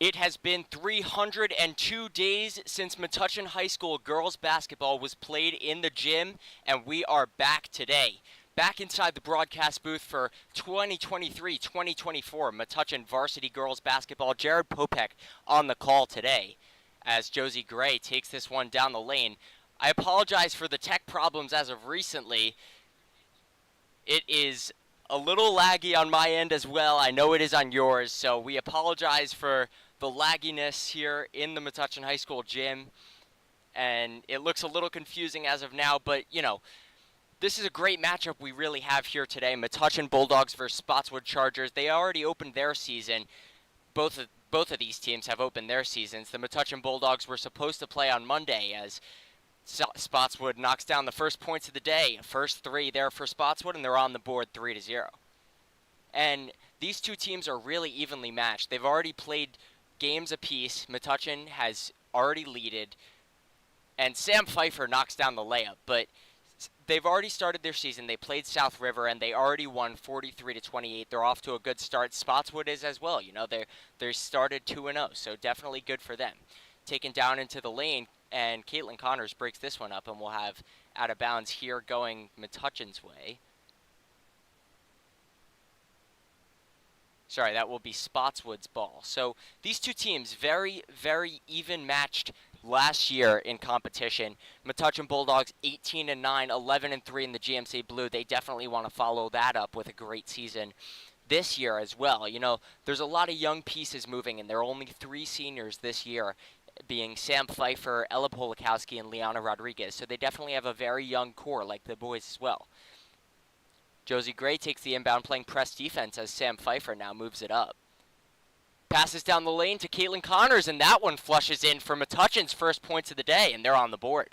It has been 302 days since Metuchen High School girls basketball was played in the gym, and we are back today. Back inside the broadcast booth for 2023-2024 Metuchen Varsity girls basketball. Jared Popek on the call today as Josie Gray takes this one down the lane. I apologize for the tech problems as of recently. It is a little laggy on my end as well. I know it is on yours, so we apologize for the lagginess here in the Metuchen High School gym. And it looks a little confusing as of now, but, you know, this is a great matchup we really have here today. Metuchen Bulldogs versus Spotswood Chargers. They already opened their season. Both of these teams have opened their seasons. The Metuchen Bulldogs were supposed to play on Monday as Spotswood knocks down the first points of the day. First three there for Spotswood, and they're on the board 3-0. And these two teams are really evenly matched. They've already played games apiece. Metuchen has already leaded, and Sam Pfeiffer knocks down the layup. But they've already started their season. They played South River, and they already won 43-28. They're off to a good start. Spotswood is as well. You know, they started 2-0, so definitely good for them. Taken down into the lane, and Caitlin Connors breaks this one up, and we'll have out of bounds here going Metuchen's way. Sorry, that will be Spotswood's ball. So these two teams, very, very even matched last year in competition. Metuchen Bulldogs 18-9, 11-3 in the GMC Blue. They definitely want to follow that up with a great season this year as well. You know, there's a lot of young pieces moving, and there are only 3 seniors this year, being Sam Pfeiffer, Ella Polakowski, and Liana Rodriguez. So they definitely have a very young core, like the boys as well. Josie Gray takes the inbound, playing press defense as Sam Pfeiffer now moves it up. Passes down the lane to Caitlin Connors, and that one flushes in for Metuchen's first points of the day, and they're on the board.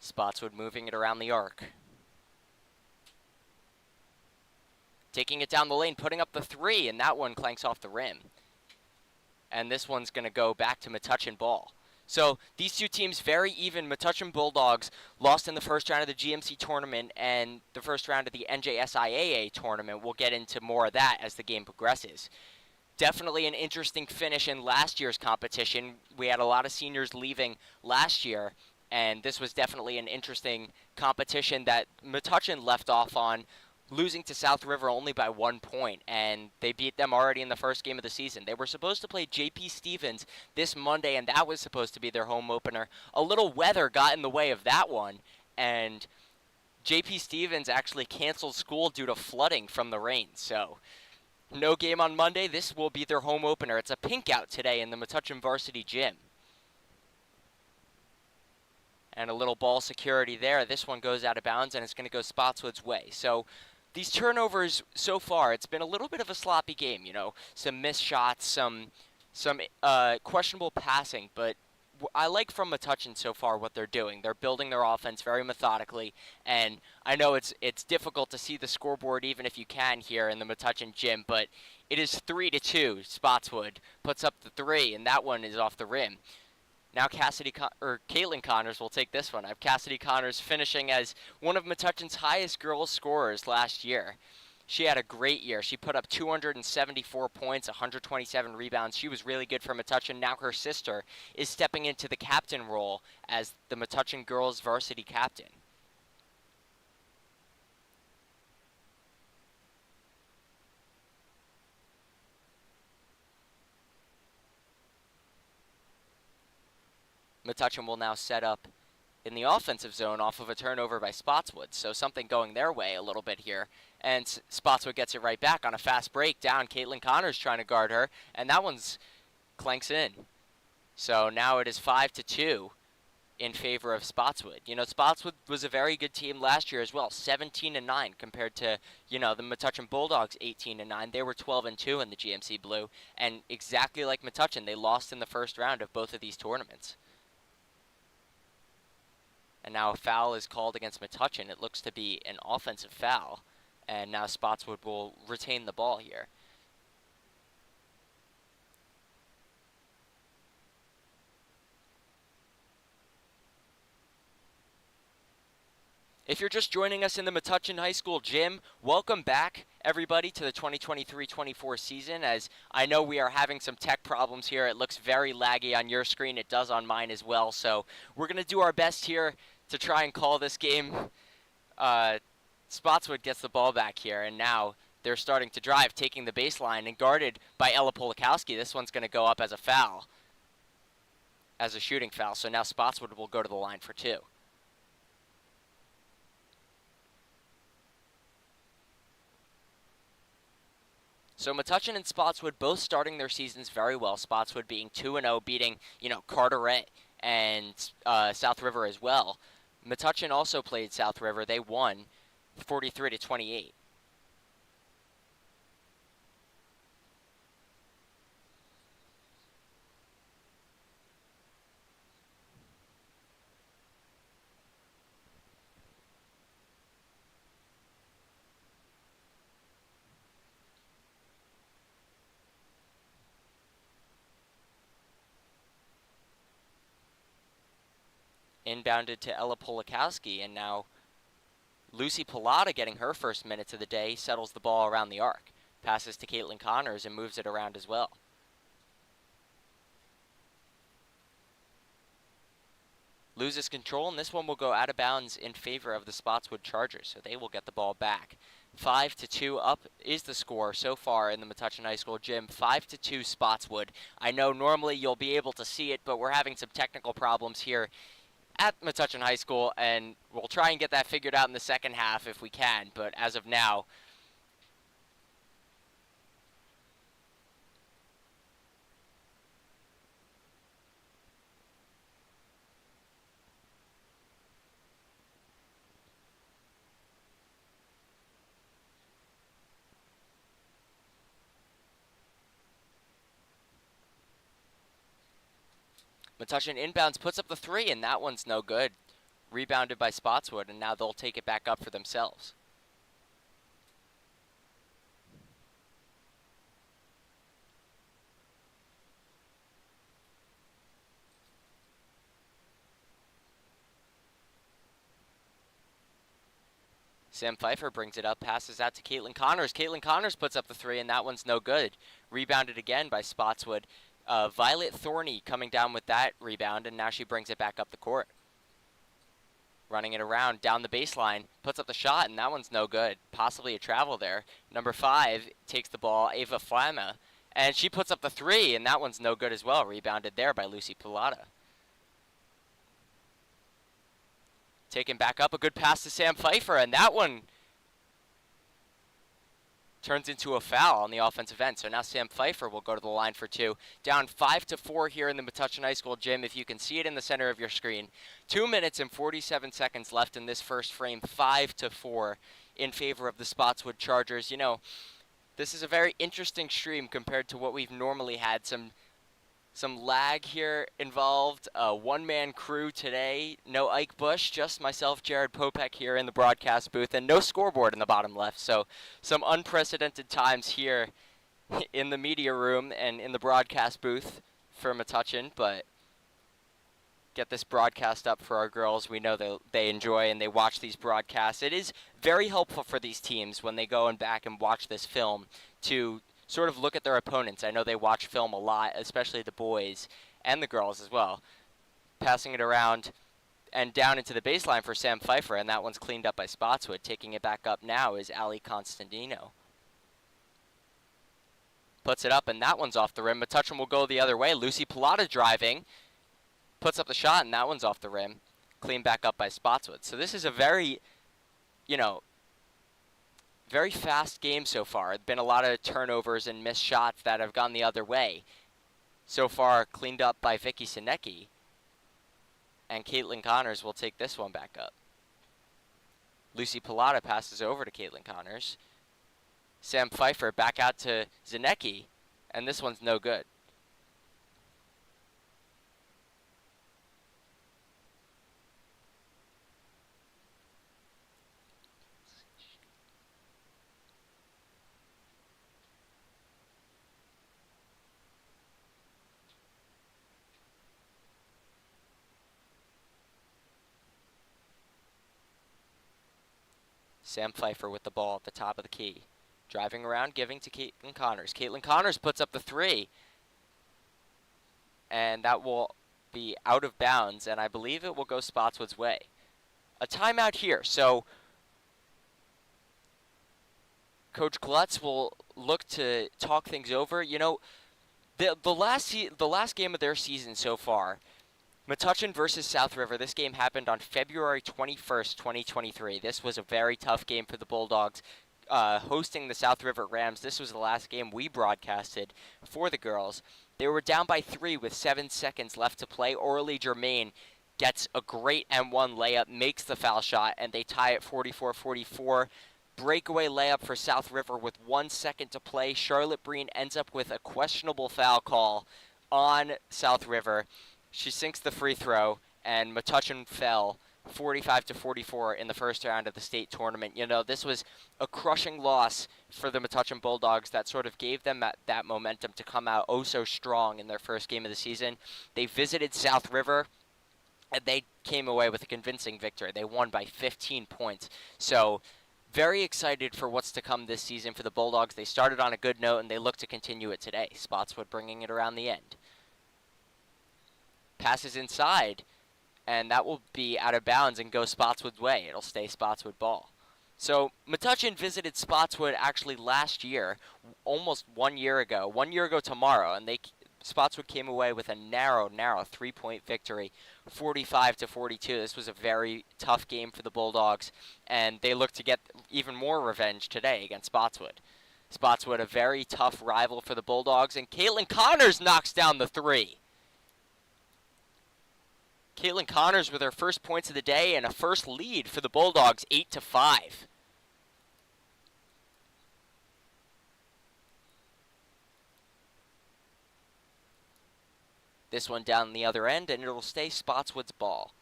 Spotswood moving it around the arc. Taking it down the lane, putting up the 3, and that one clanks off the rim. And this one's going to go back to Metuchen ball. So these two teams very even. Metuchen Bulldogs lost in the first round of the GMC tournament and the first round of the NJSIAA tournament. We'll get into more of that as the game progresses. Definitely an interesting finish in last year's competition. We had a lot of seniors leaving last year, and this was definitely an interesting competition that Metuchen left off on, losing to South River only by 1 point, and they beat them already in the first game of the season. They were supposed to play J.P. Stevens this Monday, and that was supposed to be their home opener. A little weather got in the way of that one, and J.P. Stevens actually canceled school due to flooding from the rain. So no game on Monday. This will be their home opener. It's a pink out today in the Metuchen Varsity Gym. And a little ball security there. This one goes out of bounds, and it's going to go Spotswood's way. So these turnovers so far, it's been a little bit of a sloppy game, you know, some missed shots, some questionable passing, but I like from Metuchen so far what they're doing. They're building their offense very methodically, and I know it's difficult to see the scoreboard even if you can here in the Metuchen gym, but it is 3-2. Spotswood puts up the 3, and that one is off the rim. Now Caitlin Connors will take this one. I have Cassidy Connors finishing as one of Metuchen's highest girls scorers last year. She had a great year. She put up 274 points, 127 rebounds. She was really good for Metuchen. Now her sister is stepping into the captain role as the Metuchen girls varsity captain. Metuchen will now set up in the offensive zone off of a turnover by Spotswood. So something going their way a little bit here. And Spotswood gets it right back on a fast break down. Caitlin Connors trying to guard her, and that one's clanks in. So now it is 5-2 in favor of Spotswood. You know, Spotswood was a very good team last year as well, 17-9 compared to, you know, the Metuchen Bulldogs 18-9. They were 12-2 in the GMC Blue, and exactly like Metuchen, they lost in the first round of both of these tournaments. And now a foul is called against Metuchen. It looks to be an offensive foul. And now Spotswood will retain the ball here. If you're just joining us in the Metuchen High School gym, welcome back, everybody, to the 2023-24 season. As I know we are having some tech problems here. It looks very laggy on your screen. It does on mine as well. So we're going to do our best here to try and call this game. Spotswood gets the ball back here, and now they're starting to drive, taking the baseline, and guarded by Ella Polikowski. This one's going to go up as a foul, as a shooting foul. So now Spotswood will go to the line for two. So Metuchen and Spotswood both starting their seasons very well. Spotswood being 2-0, beating, Carteret and South River as well. Metuchen also played South River. They won 43-28. Inbounded to Ella Polikowski, and now Lucy Pilata, getting her first minutes of the day, settles the ball around the arc. Passes to Caitlin Connors and moves it around as well. Loses control, and this one will go out of bounds in favor of the Spotswood Chargers, so they will get the ball back. 5-2 up is the score so far in the Metuchen High School gym. 5-2 Spotswood. I know normally you'll be able to see it, but we're having some technical problems here at Metuchen High School, and we'll try and get that figured out in the second half if we can, but as of now, Metuchen inbounds, puts up the three, and that one's no good. Rebounded by Spotswood, and now they'll take it back up for themselves. Sam Pfeiffer brings it up, passes out to Caitlin Connors. Caitlin Connors puts up the three, and that one's no good. Rebounded again by Spotswood. Violet Thorney coming down with that rebound, and now she brings it back up the court. Running it around down the baseline, puts up the shot, and that one's no good. Possibly a travel there. Number 5 takes the ball, Ava Flama, and she puts up the three, and that one's no good as well. Rebounded there by Lucy Pilata. Taken back up, a good pass to Sam Pfeiffer, and that one turns into a foul on the offensive end. So now Sam Pfeiffer will go to the line for two. Down 5-4 here in the Metuchen High School gym. If you can see it in the center of your screen. 2 minutes and 47 seconds left in this first frame. 5-4 in favor of the Spotswood Chargers. This is a very interesting stream compared to what we've normally had. Some lag here involved. A one-man crew today. No Ike Bush, just myself, Jared Popek, here in the broadcast booth, and no scoreboard in the bottom left. So some unprecedented times here in the media room and in the broadcast booth for Metuchen, but get this broadcast up for our girls. We know they enjoy and they watch these broadcasts. It is very helpful for these teams when they go and back and watch this film to sort of look at their opponents. I know they watch film a lot, especially the boys and the girls as well. Passing it around and down into the baseline for Sam Pfeiffer, and that one's cleaned up by Spotswood. Taking it back up now is Ali Constantino. Puts it up, and that one's off the rim. Metuchen will go the other way. Lucy Pilata driving. Puts up the shot, and that one's off the rim. Cleaned back up by Spotswood. So this is a very, very fast game so far. There's been a lot of turnovers and missed shots that have gone the other way. So far, cleaned up by Vicky Sinecki. And Caitlin Connors will take this one back up. Lucy Pilata passes over to Caitlin Connors. Sam Pfeiffer back out to Sinecki, and this one's no good. Sam Pfeiffer with the ball at the top of the key. Driving around, giving to Caitlin Connors. Caitlin Connors puts up the three. And that will be out of bounds, and I believe it will go Spotswood's way. A timeout here, so Coach Glutz will look to talk things over. You know, the last game of their season so far, Metuchen versus South River. This game happened on February 21st, 2023. This was a very tough game for the Bulldogs. Hosting the South River Rams. This was the last game we broadcasted for the girls. They were down by 3 with 7 seconds left to play. Orly Germain gets a great M1 layup, makes the foul shot, and they tie at 44-44. Breakaway layup for South River with 1 second to play. Charlotte Breen ends up with a questionable foul call on South River. She sinks the free throw, and Metuchen fell 45-44 in the first round of the state tournament. You know, this was a crushing loss for the Metuchen Bulldogs that sort of gave them that momentum to come out oh so strong in their first game of the season. They visited South River, and they came away with a convincing victory. They won by 15 points. So very excited for what's to come this season for the Bulldogs. They started on a good note, and they look to continue it today. Spotswood bringing it around the end. Passes inside, and that will be out of bounds and go Spotswood's way. It'll stay Spotswood ball. So Metuchen visited Spotswood actually last year, almost 1 year ago. 1 year ago tomorrow, and Spotswood came away with a narrow 3-point victory, 45-42. This was a very tough game for the Bulldogs, and they look to get even more revenge today against Spotswood. Spotswood, a very tough rival for the Bulldogs, and Caitlin Connors knocks down the three. Caitlin Connors with her first points of the day and a first lead for the Bulldogs, 8-5. This one down the other end, and it'll stay Spotswood's ball.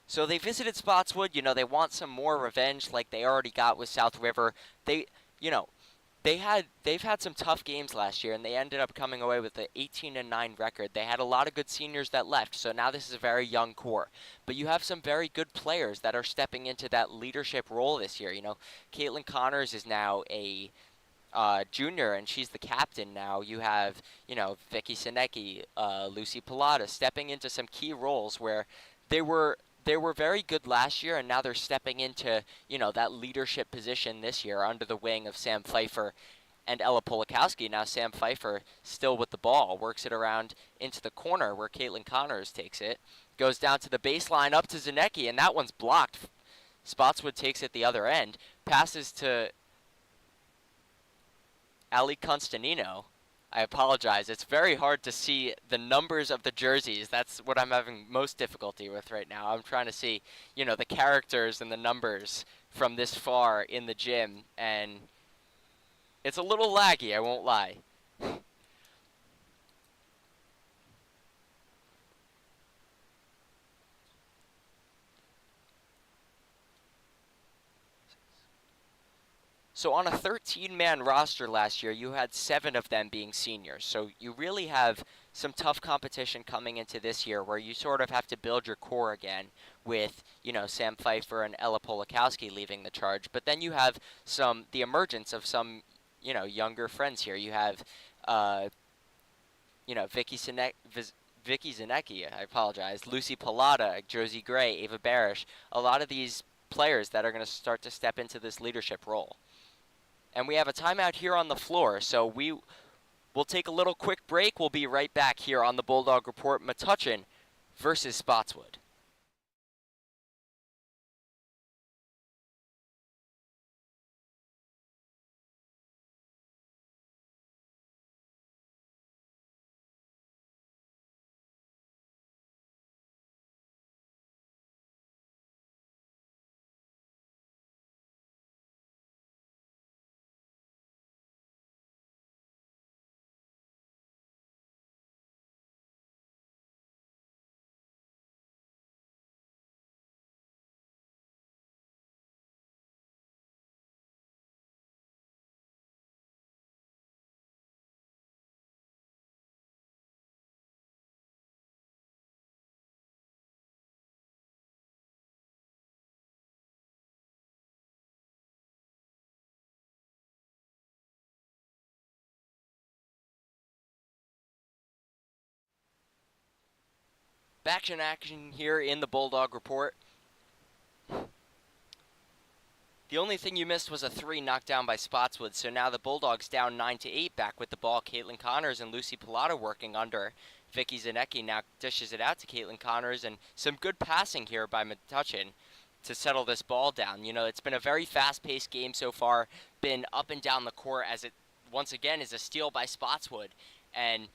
So they visited Spotswood. You know, they want some more revenge like they already got with South River. They've had some tough games last year, and they ended up coming away with an 18-9 record. They had a lot of good seniors that left, so now this is a very young core. But you have some very good players that are stepping into that leadership role this year. You know, Caitlin Connors is now a junior, and she's the captain now. You have, you know, Vicky Sinecki, Lucy Pilata stepping into some key roles where they were very good last year, and now they're stepping into, you know, that leadership position this year under the wing of Sam Pfeiffer and Ella Polakowski. Now Sam Pfeiffer still with the ball, works it around into the corner where Caitlin Connors takes it, goes down to the baseline up to Zanecki, and that one's blocked. Spotswood takes it the other end, passes to Ali Constantino. I apologize. It's very hard to see the numbers of the jerseys. That's what I'm having most difficulty with right now. I'm trying to see, you know, the characters and the numbers from this far in the gym, and it's a little laggy, I won't lie. So on a 13-man roster last year, you had 7 of them being seniors. So you really have some tough competition coming into this year where you sort of have to build your core again with, you know, Sam Pfeiffer and Ella Polakowski leaving the charge. But then you have the emergence of some, you know, younger friends here. You have, you know, Vicky Zanecki, I apologize, Lucy Pilata, Josie Gray, Ava Barish, a lot of these players that are going to start to step into this leadership role. And we have a timeout here on the floor, so we'll take a little quick break. We'll be right back here on the Bulldog Report, Metuchen versus Spotswood. Back in action here in the Bulldog Report. The only thing you missed was a 3 knocked down by Spotswood, so now the Bulldogs down 9-8 back with the ball. Caitlin Connors and Lucy Pilata working under. Vicky Zanecki now dishes it out to Caitlin Connors, and some good passing here by Metuchen to settle this ball down. You know, it's been a very fast-paced game so far, been up and down the court as it once again is a steal by Spotswood, and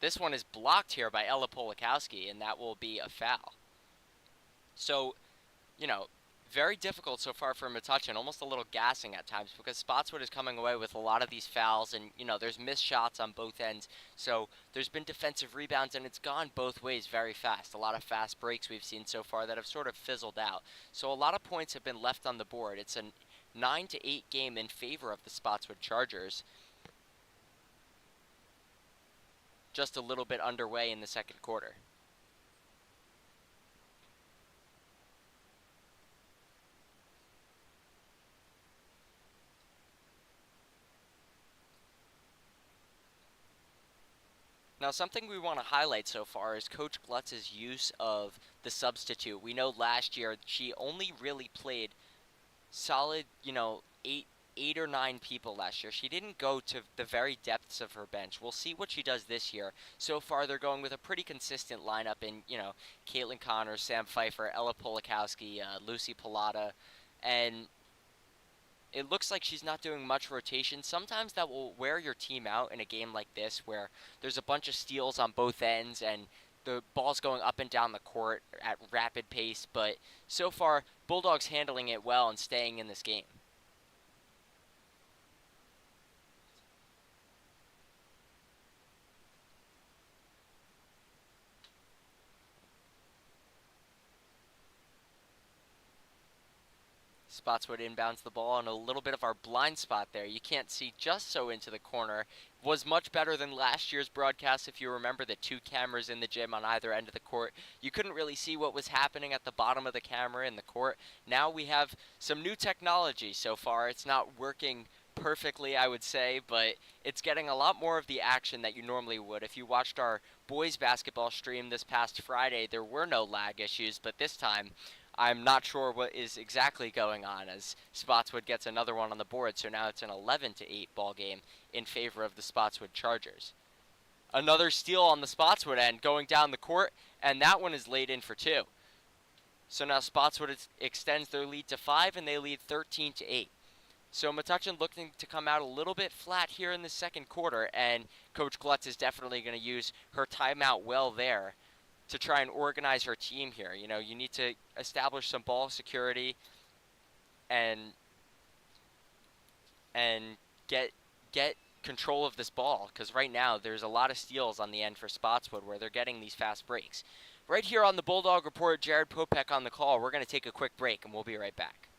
this one is blocked here by Ella Polakowski, and that will be a foul. So, you know, very difficult so far for Metuchen, almost a little gassing at times because Spotswood is coming away with a lot of these fouls and, you know, there's missed shots on both ends. So there's been defensive rebounds and it's gone both ways very fast. A lot of fast breaks we've seen so far that have sort of fizzled out. So a lot of points have been left on the board. It's a 9-8 game in favor of the Spotswood Chargers. Just a little bit underway in the second quarter. Now, something we want to highlight so far is Coach Glutz's use of the substitute. We know last year she only really played solid, you know, eight or nine people last year. She didn't go to the very depths of her bench. We'll see what she does this year. So far, they're going with a pretty consistent lineup in, you know, Caitlin Connors, Sam Pfeiffer, Ella Polakowski, Lucy Pilata, and it looks like she's not doing much rotation. Sometimes that will wear your team out in a game like this where there's a bunch of steals on both ends and the ball's going up and down the court at rapid pace, but so far, Bulldogs handling it well and staying in this game. Spotswood inbounds the ball, and a little bit of our blind spot there. You can't see just so into the corner. Was much better than last year's broadcast. If you remember the 2 cameras in the gym on either end of the court, you couldn't really see what was happening at the bottom of the camera in the court. Now we have some new technology so far. It's not working perfectly, I would say, but it's getting a lot more of the action that you normally would. If you watched our boys basketball stream this past Friday, there were no lag issues, but this time I'm not sure what is exactly going on as Spotswood gets another one on the board, so now it's an 11-8 ball game in favor of the Spotswood Chargers. Another steal on the Spotswood end going down the court, and that one is laid in for 2. So now Spotswood extends their lead to 5, and they lead 13-8. So Metuchen looking to come out a little bit flat here in the second quarter, and Coach Glutz is definitely going to use her timeout well there to try and organize her team here. You know, you need to establish some ball security and get control of this ball, because right now there's a lot of steals on the end for Spotswood where they're getting these fast breaks. Right here on the Bulldog Report, Jared Popek on the call. We're going to take a quick break, and we'll be right back.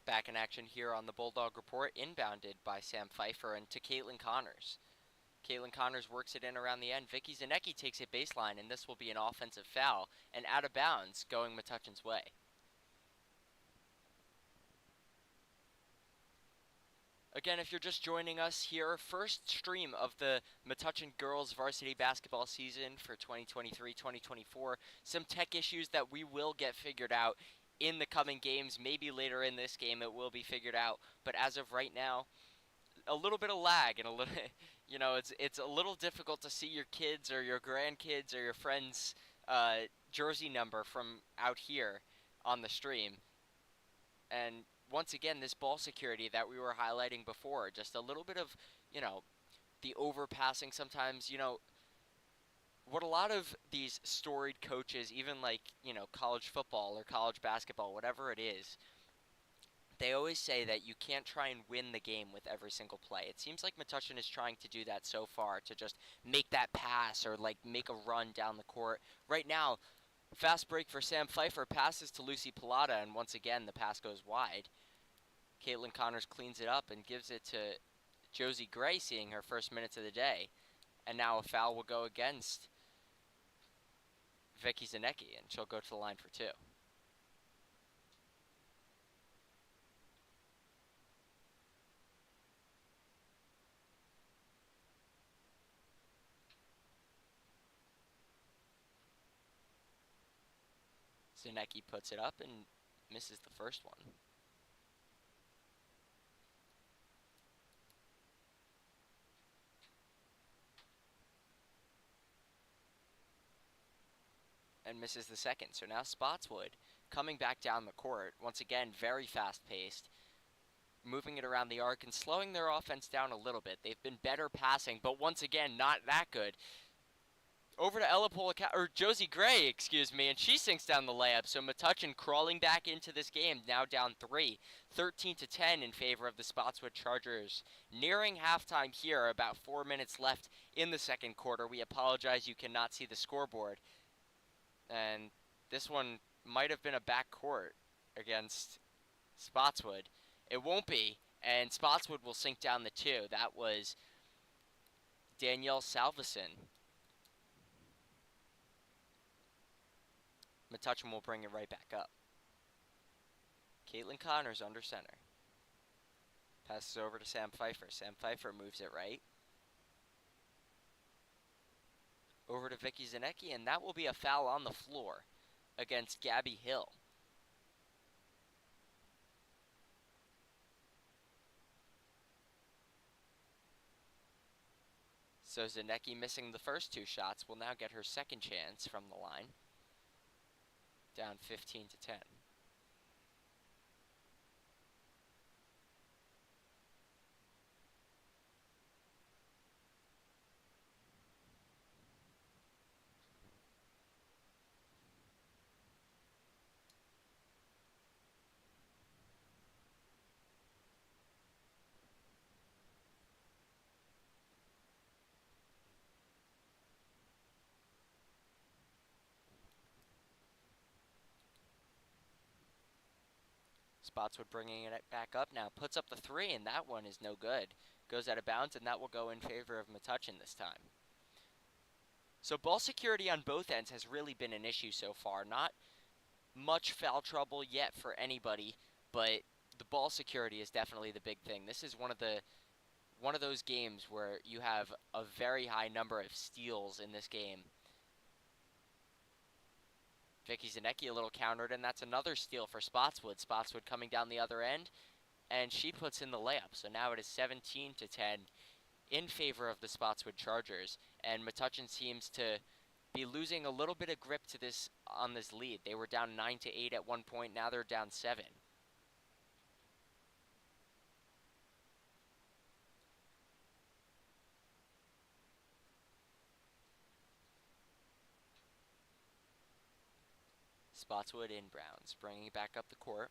Back in action here on the Bulldog Report, inbounded by Sam Pfeiffer and to Caitlin Connors. Caitlin Connors works it in around the end. Vicky Zanecki takes it baseline, and this will be an offensive foul and out of bounds going Metuchen's way. Again, if you're just joining us here, first stream of the Metuchen girls varsity basketball season for 2023-2024. Some tech issues that we will get figured out in the coming games. Maybe later in this game it will be figured out, but as of right now, a little bit of lag and a little, you know, it's a little difficult to see your kids or your grandkids or your friends jersey number from out here on the stream. And once again, this ball security that we were highlighting before, just a little bit of, you know, the overpassing sometimes, what a lot of these storied coaches, even like, college football or college basketball, whatever it is, they always say that you can't try and win the game with every single play. It seems like Metuchen is trying to do that so far, to just make that pass or like make a run down the court. Right now, fast break for Sam Pfeiffer, passes to Lucy Pilata, and once again the pass goes wide. Caitlin Connors cleans it up and gives it to Josie Gray, seeing her first minutes of the day. And now a foul will go against Vicky Zanecki, and she'll go to the line for two. Zanecki puts it up and misses the first one. And misses the second. So now Spotswood coming back down the court. Once again, very fast-paced. Moving it around the arc and slowing their offense down a little bit. They've been better passing, but once again, not that good. Over to Ella or Josie Gray, excuse me, and she sinks down the layup. So Metuchen crawling back into this game, now down 3, 13-10 in favor of the Spotswood Chargers. Nearing halftime here, about 4 minutes left in the second quarter. We apologize, you cannot see the scoreboard. And this one might have been a backcourt against Spotswood. It won't be, and Spotswood will sink down the 2. That was Danielle Salveson. Metuchen will bring it right back up. Caitlin Connors under center. Passes over to Sam Pfeiffer. Sam Pfeiffer moves it right. Over to Vicky Zanecki, and that will be a foul on the floor against Gabby Hill. So Zanecki, missing the first 2 shots, will now get her second chance from the line. Down 15-10. Spotswood bringing it back up now. Puts up the 3, and that one is no good. Goes out of bounds, and that will go in favor of Metuchen this time. So ball security on both ends has really been an issue so far. Not much foul trouble yet for anybody, but the ball security is definitely the big thing. This is one of those games where you have a very high number of steals in this game. Vicky Zanecki a little countered, and that's another steal for Spotswood. Spotswood coming down the other end, and she puts in the layup. So now it is 17-10 in favor of the Spotswood Chargers, and Metuchen seems to be losing a little bit of grip to this on this lead. They were down 9-8 at one point. Now they're down 7. Spotswood inbounds, bringing it back up the court.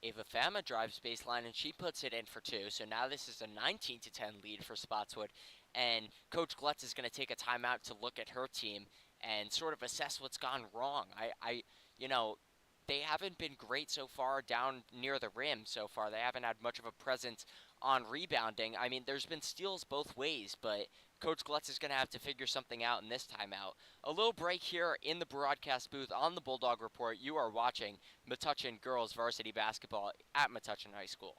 Ava Fama drives baseline, and she puts it in for 2. So now this is a 19-10 lead for Spotswood. And Coach Glutz is going to take a timeout to look at her team and sort of assess what's gone wrong. They haven't been great so far down near the rim so far. They haven't had much of a presence on rebounding. I mean, there's been steals both ways, but Coach Glutz is going to have to figure something out in this timeout. A little break here in the broadcast booth on the Bulldog Report. You are watching Metuchen Girls Varsity Basketball at Metuchen High School.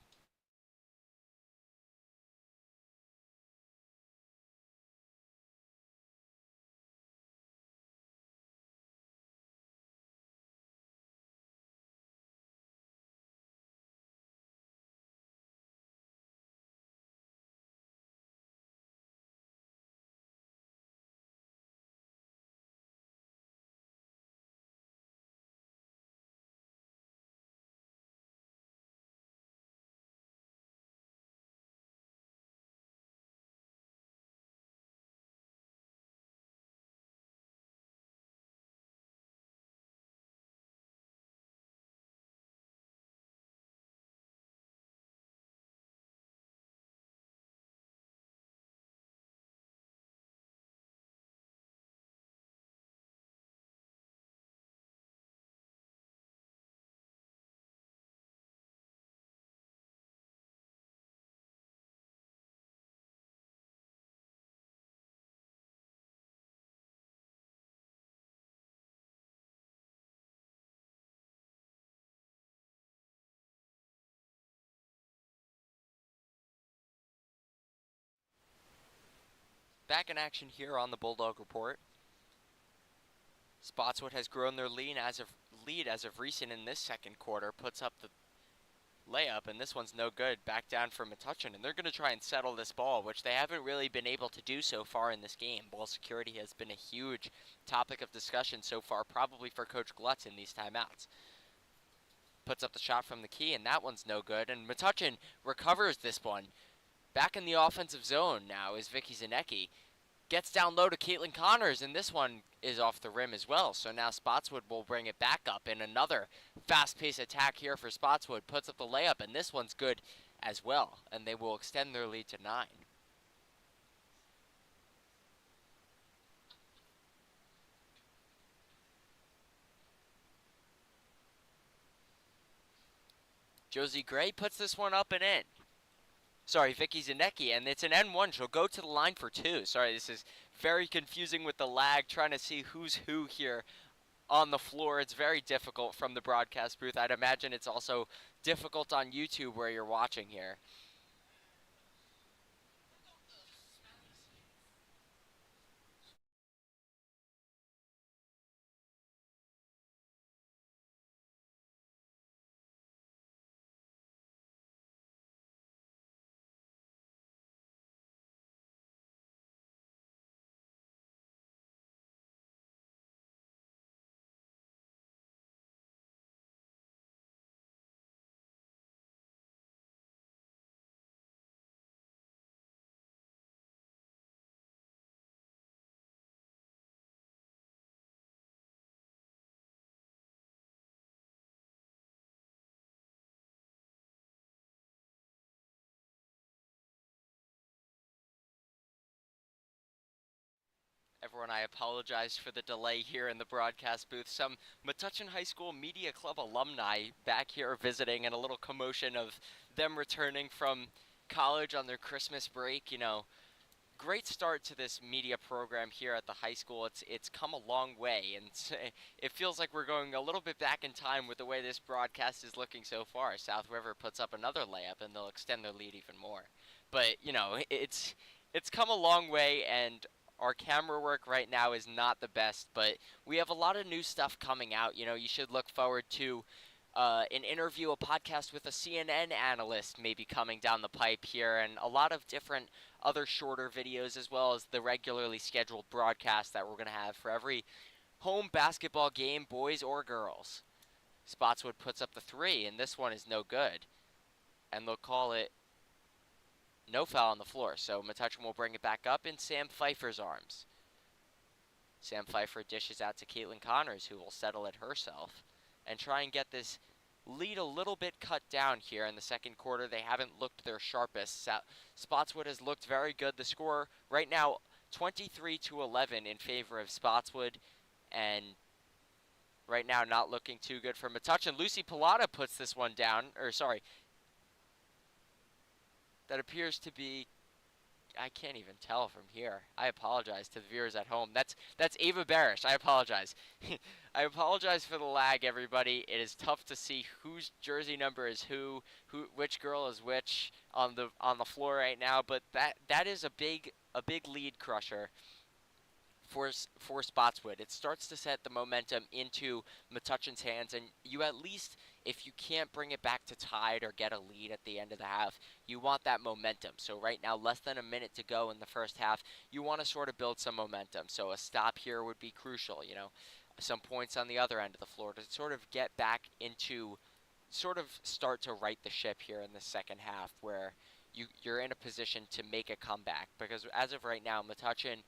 Back in action here on the Bulldog Report. Spotswood has grown their lead as of recent in this second quarter, puts up the layup, and this one's no good. Back down for Metuchen, and they're going to try and settle this ball, which they haven't really been able to do so far in this game. Ball security has been a huge topic of discussion so far, probably for Coach Glutz in these timeouts. Puts up the shot from the key, and that one's no good, and Metuchen recovers this one. Back in the offensive zone now is Vicky Zanecki. Gets down low to Caitlin Connors, and this one is off the rim as well. So now Spotswood will bring it back up in another fast-paced attack here for Spotswood. Puts up the layup, and this one's good as well. And they will extend their lead to 9. Josie Gray puts this one up and in. Sorry, Vicky Zanecki, and it's an N1. She'll go to the line for 2. Sorry, this is very confusing with the lag, trying to see who's who here on the floor. It's very difficult from the broadcast booth. I'd imagine it's also difficult on YouTube where you're watching here. Everyone, I apologize for the delay here in the broadcast booth. Some Metuchen High School Media Club alumni back here visiting, and a little commotion of them returning from college on their Christmas break. Great start to this media program here at the high school. It's come a long way, and it feels like we're going a little bit back in time with the way this broadcast is looking so far. South River puts up another layup, and they'll extend their lead even more. But it's come a long way, and our camera work right now is not the best, but we have a lot of new stuff coming out. You should look forward to an interview, a podcast with a CNN analyst maybe coming down the pipe here, and a lot of different other shorter videos, as well as the regularly scheduled broadcast that we're going to have for every home basketball game, boys or girls. Spotswood puts up the 3, and this one is no good. And they'll call it no foul on the floor. So Metuchen will bring it back up in Sam Pfeiffer's arms. Sam Pfeiffer dishes out to Caitlin Connors, who will settle it herself and try and get this lead a little bit cut down here in the second quarter. They haven't looked their sharpest. Spotswood has looked very good. The score right now, 23-11 in favor of Spotswood, and right now not looking too good for Metuchen. Lucy Pilata puts this one down, or sorry, that appears to be, I can't even tell from here. I apologize to the viewers at home. That's Ava Barish. I apologize. I apologize for the lag, everybody. It is tough to see whose jersey number is which girl is which on the floor right now. But that is a big lead crusher for Spotswood. It starts to set the momentum into Metuchen's hands, and you at least, if you can't bring it back to tied or get a lead at the end of the half, you want that momentum. So right now, less than a minute to go in the first half, you want to sort of build some momentum. So a stop here would be crucial, some points on the other end of the floor to sort of get back into, sort of start to right the ship here in the second half, where you're in a position to make a comeback. Because as of right now, Metuchen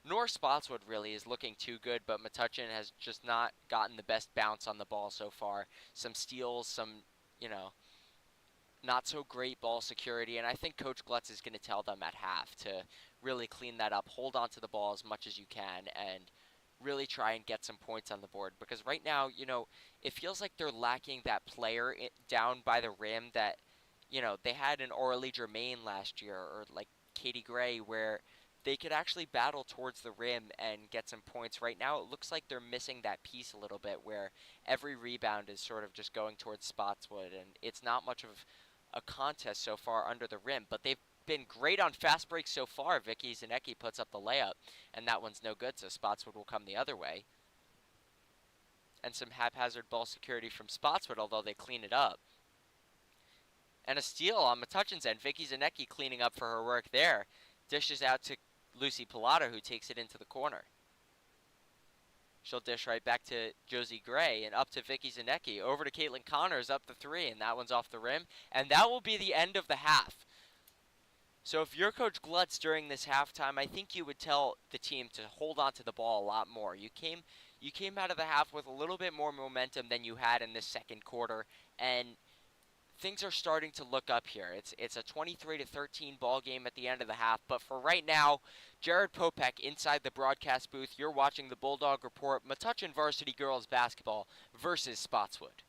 nor Spotswood really is looking too good, but Metuchen has just not gotten the best bounce on the ball so far. Some steals, some, not so great ball security, and I think Coach Glutz is going to tell them at half to really clean that up, hold on to the ball as much as you can, and really try and get some points on the board. Because right now, it feels like they're lacking that player down by the rim that, they had in Aurelie Germain last year, or like Katie Gray, where they could actually battle towards the rim and get some points. Right now, it looks like they're missing that piece a little bit, where every rebound is sort of just going towards Spotswood, and it's not much of a contest so far under the rim. But they've been great on fast breaks so far. Vicky Zanecki puts up the layup, and that one's no good, so Spotswood will come the other way. And some haphazard ball security from Spotswood, although they clean it up. And a steal on Metuchen's end. Vicky Zanecki cleaning up for her work there. Dishes out to Lucy Pilato, who takes it into the corner. She'll dish right back to Josie Gray and up to Vicky Zanecki. Over to Caitlin Connors, up the three, and that one's off the rim. And that will be the end of the half. So if you're Coach Glutz during this halftime, I think you would tell the team to hold on to the ball a lot more. You came out of the half with a little bit more momentum than you had in this second quarter, and things are starting to look up here. It's a 23-13 ball game at the end of the half, but for right now, Jared Popek inside the broadcast booth. You're watching the Bulldog Report, Metuchen Varsity Girls Basketball versus Spotswood.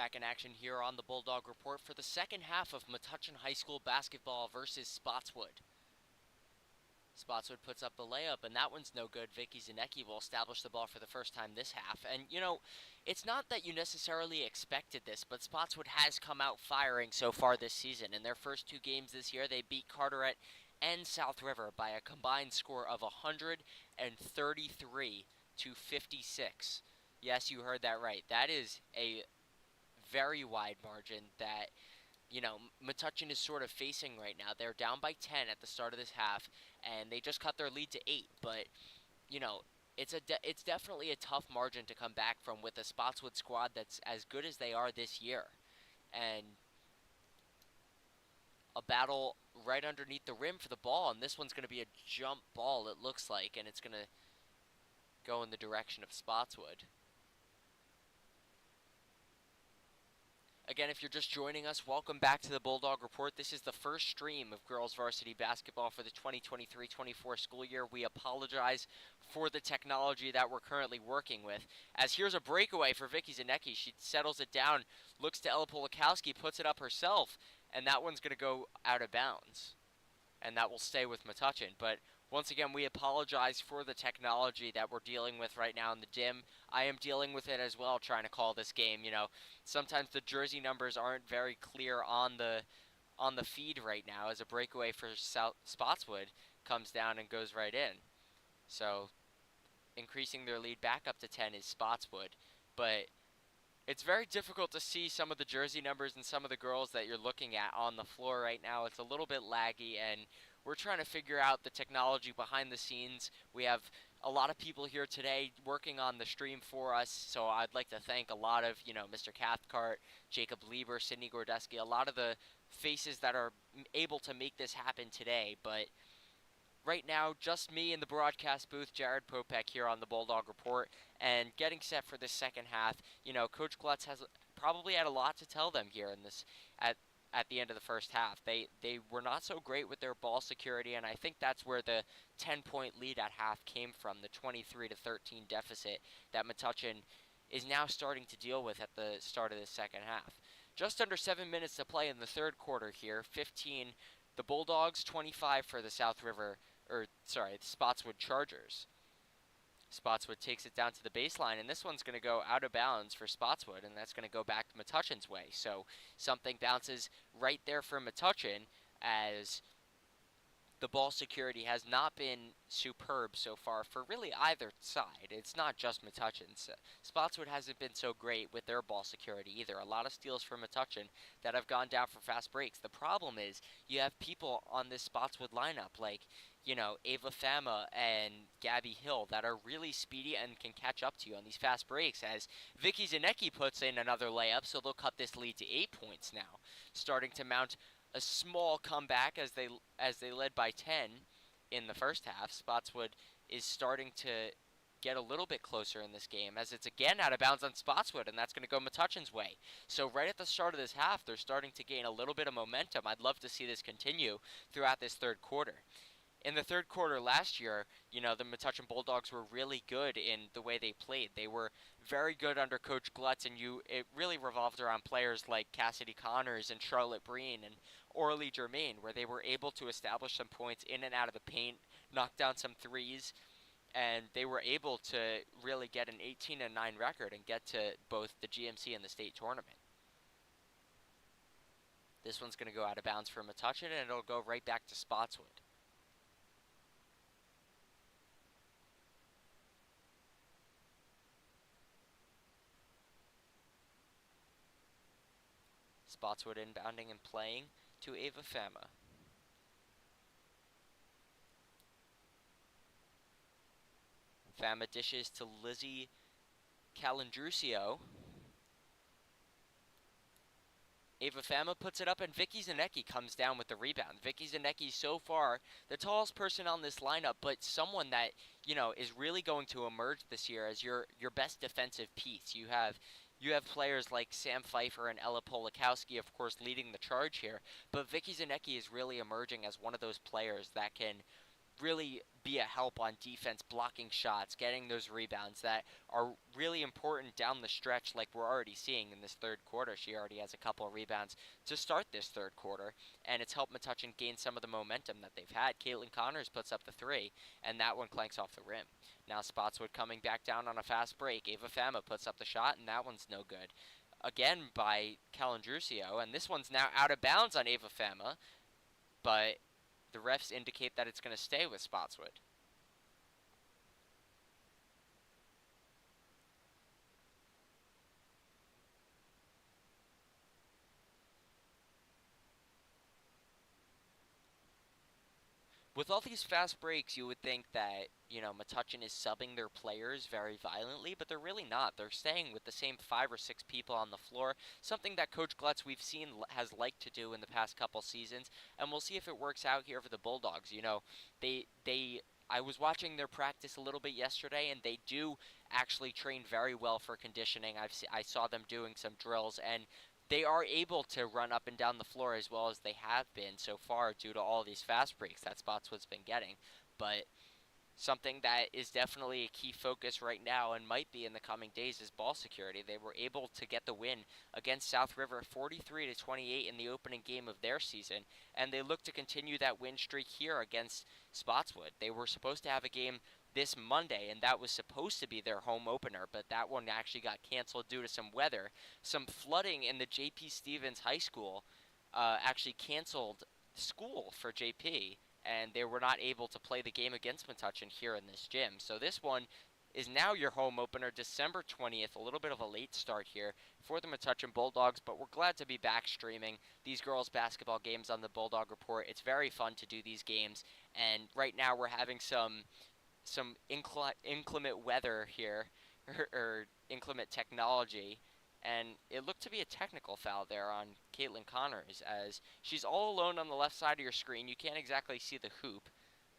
Back in action here on the Bulldog Report for the second half of Metuchen High School basketball versus Spotswood. Spotswood puts up the layup, and that one's no good. Vicky Zanecki will establish the ball for the first time this half. And, it's not that you necessarily expected this, but Spotswood has come out firing so far this season. In their first two games this year, they beat Carteret and South River by a combined score of 133 to 56. Yes, you heard that right. That is a very wide margin that Metuchen is sort of facing right now. They're down by 10 at the start of this half, and they just cut their lead to 8. But it's definitely a tough margin to come back from with a Spotswood squad that's as good as they are this year, and a battle right underneath the rim for the ball. And this one's going to be a jump ball, it looks like, and it's going to go in the direction of Spotswood. Again, if you're just joining us, welcome back to the Bulldog Report. This is the first stream of girls varsity basketball for the 2023-24 school year. We apologize for the technology that we're currently working with. As here's a breakaway for Vicky Zanecki. She settles it down, looks to Ella Polakowski, puts it up herself, and that one's going to go out of bounds. And that will stay with Metuchen. But once again, we apologize for the technology that we're dealing with right now in the dim. I am dealing with it as well, trying to call this game. Sometimes the jersey numbers aren't very clear on the feed right now, as a breakaway for Spotswood comes down and goes right in. So increasing their lead back up to 10 is Spotswood. But it's very difficult to see some of the jersey numbers and some of the girls that you're looking at on the floor right now. It's a little bit laggy, and we're trying to figure out the technology behind the scenes. We have a lot of people here today working on the stream for us, so I'd like to thank a lot of, Mr. Cathcart, Jacob Lieber, Sydney Gordeski, a lot of the faces that are able to make this happen today. But right now, just me in the broadcast booth, Jared Popek here on the Bulldog Report, and getting set for this second half. Coach Glutz has probably had a lot to tell them here in this at the end of the first half. They were not so great with their ball security, and I think that's where the 10-point lead at half came from, the 23-13 deficit that Metuchen is now starting to deal with at the start of the second half. Just under 7 minutes to play in the third quarter here. 15 the Bulldogs, 25 for the the Spotswood Chargers. Spotswood takes it down to the baseline, and this one's going to go out of bounds for Spotswood, and that's going to go back to Metuchen's way. So something bounces right there for Metuchen, as the ball security has not been superb so far for really either side. It's not just Metuchen. Spotswood hasn't been so great with their ball security either. A lot of steals for Metuchen that have gone down for fast breaks. The problem is you have people on this Spotswood lineup like Ava Fama and Gabby Hill that are really speedy and can catch up to you on these fast breaks, as Vicky Zanecki puts in another layup, so they'll cut this lead to 8 points now, starting to mount a small comeback as they led by 10 in the first half. Spotswood is starting to get a little bit closer in this game, as it's again out of bounds on Spotswood, and that's going to go Metuchen's way. So right at the start of this half, they're starting to gain a little bit of momentum. I'd love to see this continue throughout this third quarter. In the third quarter last year, the Metuchen Bulldogs were really good in the way they played. They were very good under Coach Glutz, and it really revolved around players like Cassidy Connors and Charlotte Breen and Orly Germain, where they were able to establish some points in and out of the paint, knock down some threes, and they were able to really get an 18-9 record and get to both the GMC and the state tournament. This one's going to go out of bounds for Metuchen, and it'll go right back to Spotswood. Spotswood inbounding and playing to Ava Fama. Fama dishes to Lizzie Calandrucio. Ava Fama puts it up, and Vicky Zanecki comes down with the rebound. Vicky Zanecki, so far, the tallest person on this lineup, but someone that, is really going to emerge this year as your best defensive piece. You have players like Sam Pfeiffer and Ella Polakowski, of course, leading the charge here, but Vicky Zanecki is really emerging as one of those players that can really be a help on defense, blocking shots, getting those rebounds that are really important down the stretch, like we're already seeing in this third quarter. She already has a couple of rebounds to start this third quarter, and it's helped Metuchen gain some of the momentum that they've had. Caitlin Connors puts up the three, and that one clanks off the rim. Now Spotswood coming back down on a fast break. Ava Fama puts up the shot, and that one's no good. Again by Calendrucio, and this one's now out of bounds on Ava Fama, but the refs indicate that it's going to stay with Spotswood. With all these fast breaks, you would think that, Metuchen is subbing their players very violently, but they're really not. They're staying with the same 5 or 6 people on the floor, something that Coach Glutz we've seen has liked to do in the past couple seasons, and we'll see if it works out here for the Bulldogs. I was watching their practice a little bit yesterday, and they do actually train very well for conditioning. I saw them doing some drills, and they are able to run up and down the floor as well as they have been so far due to all these fast breaks that Spotswood's been getting. But something that is definitely a key focus right now and might be in the coming days is ball security. They were able to get the win against South River 43-28 in the opening game of their season, and they look to continue that win streak here against Spotswood. They were supposed to have a game this Monday, and that was supposed to be their home opener, but that one actually got canceled due to some weather. Some flooding in the J.P. Stevens High School actually canceled school for J.P., and they were not able to play the game against Metuchen here in this gym. So this one is now your home opener, December 20th. A little bit of a late start here for the Metuchen Bulldogs, but we're glad to be back streaming these girls basketball games on the Bulldog Report. It's very fun to do these games, and right now we're having some inclement weather here, or inclement technology, and it looked to be a technical foul there on Caitlin Connors, as she's all alone on the left side of your screen. You can't exactly see the hoop,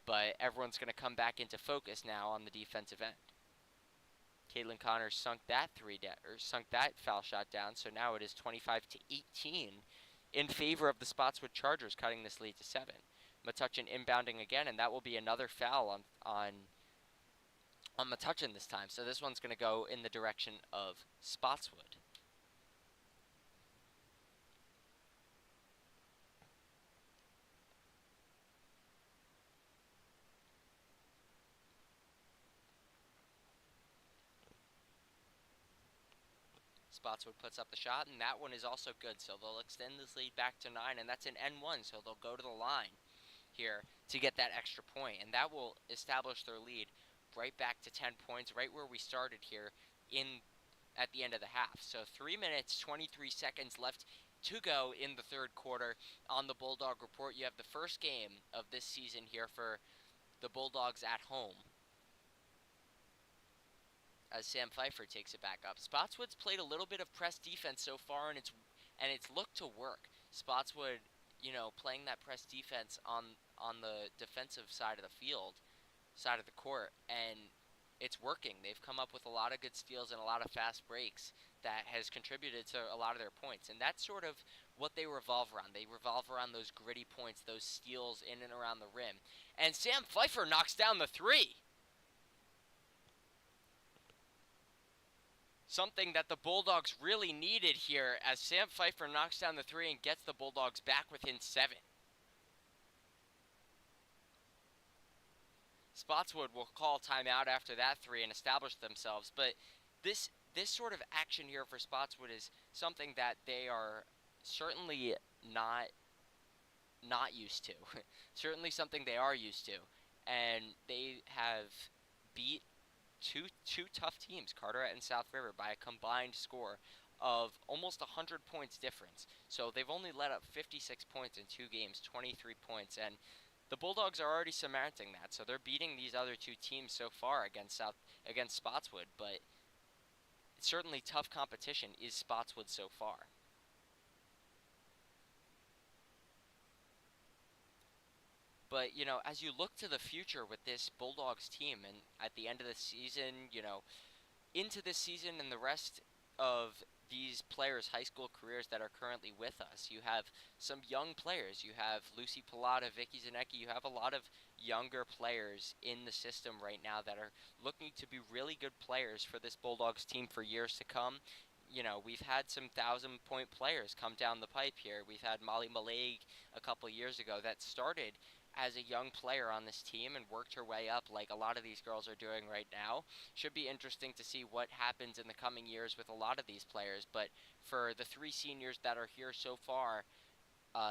but everyone's going to come back into focus now on the defensive end. Caitlin Connors sunk that foul shot down, so now it is 25-18 in favor of the Spotswood Chargers, cutting this lead to 7. Metuchen inbounding again, and that will be another foul on Metuchen this time. So this one's going to go in the direction of Spotswood. Spotswood puts up the shot, and that one is also good. So they'll extend this lead back to 9, and that's an N1, so they'll go to the line here to get that extra point, and that will establish their lead right back to 10 points, right where we started here at the end of the half. So 3 minutes, 23 seconds left to go in the third quarter. On the Bulldog Report, you have the first game of this season here for the Bulldogs at home, as Sam Pfeiffer takes it back up. Spotswood's played a little bit of press defense so far, and it's looked to work. Spotswood, playing that press defense on the defensive side of the court, and it's working. They've come up with a lot of good steals and a lot of fast breaks that has contributed to a lot of their points, and that's sort of what they revolve around. They revolve around those gritty points, those steals in and around the rim. And Sam Pfeiffer knocks down the three. Something that the Bulldogs really needed here, as Sam Pfeiffer knocks down the three and gets the Bulldogs back within 7. Spotswood will call timeout after that three and establish themselves, but this sort of action here for Spotswood is something that they are certainly not used to. Certainly something they are used to, and they have beat two tough teams, Carteret and South River, by a combined score of almost 100 points difference. So they've only let up 56 points in 2 games, 23 points, and the Bulldogs are already cementing that. So they're beating these other 2 teams so far against Spotswood, but certainly tough competition is Spotswood so far. But, as you look to the future with this Bulldogs team, and at the end of the season, into this season and the rest of these players' high school careers that are currently with us. You have some young players. You have Lucy Pilata, Vicky Zanecki. You have a lot of younger players in the system right now that are looking to be really good players for this Bulldogs team for years to come. You know, we've had some 1,000-point players come down the pipe here. We've had Molly Malag a couple years ago that started as a young player on this team and worked her way up like a lot of these girls are doing right now. Should be interesting to see what happens in the coming years with a lot of these players. But for the three seniors that are here so far,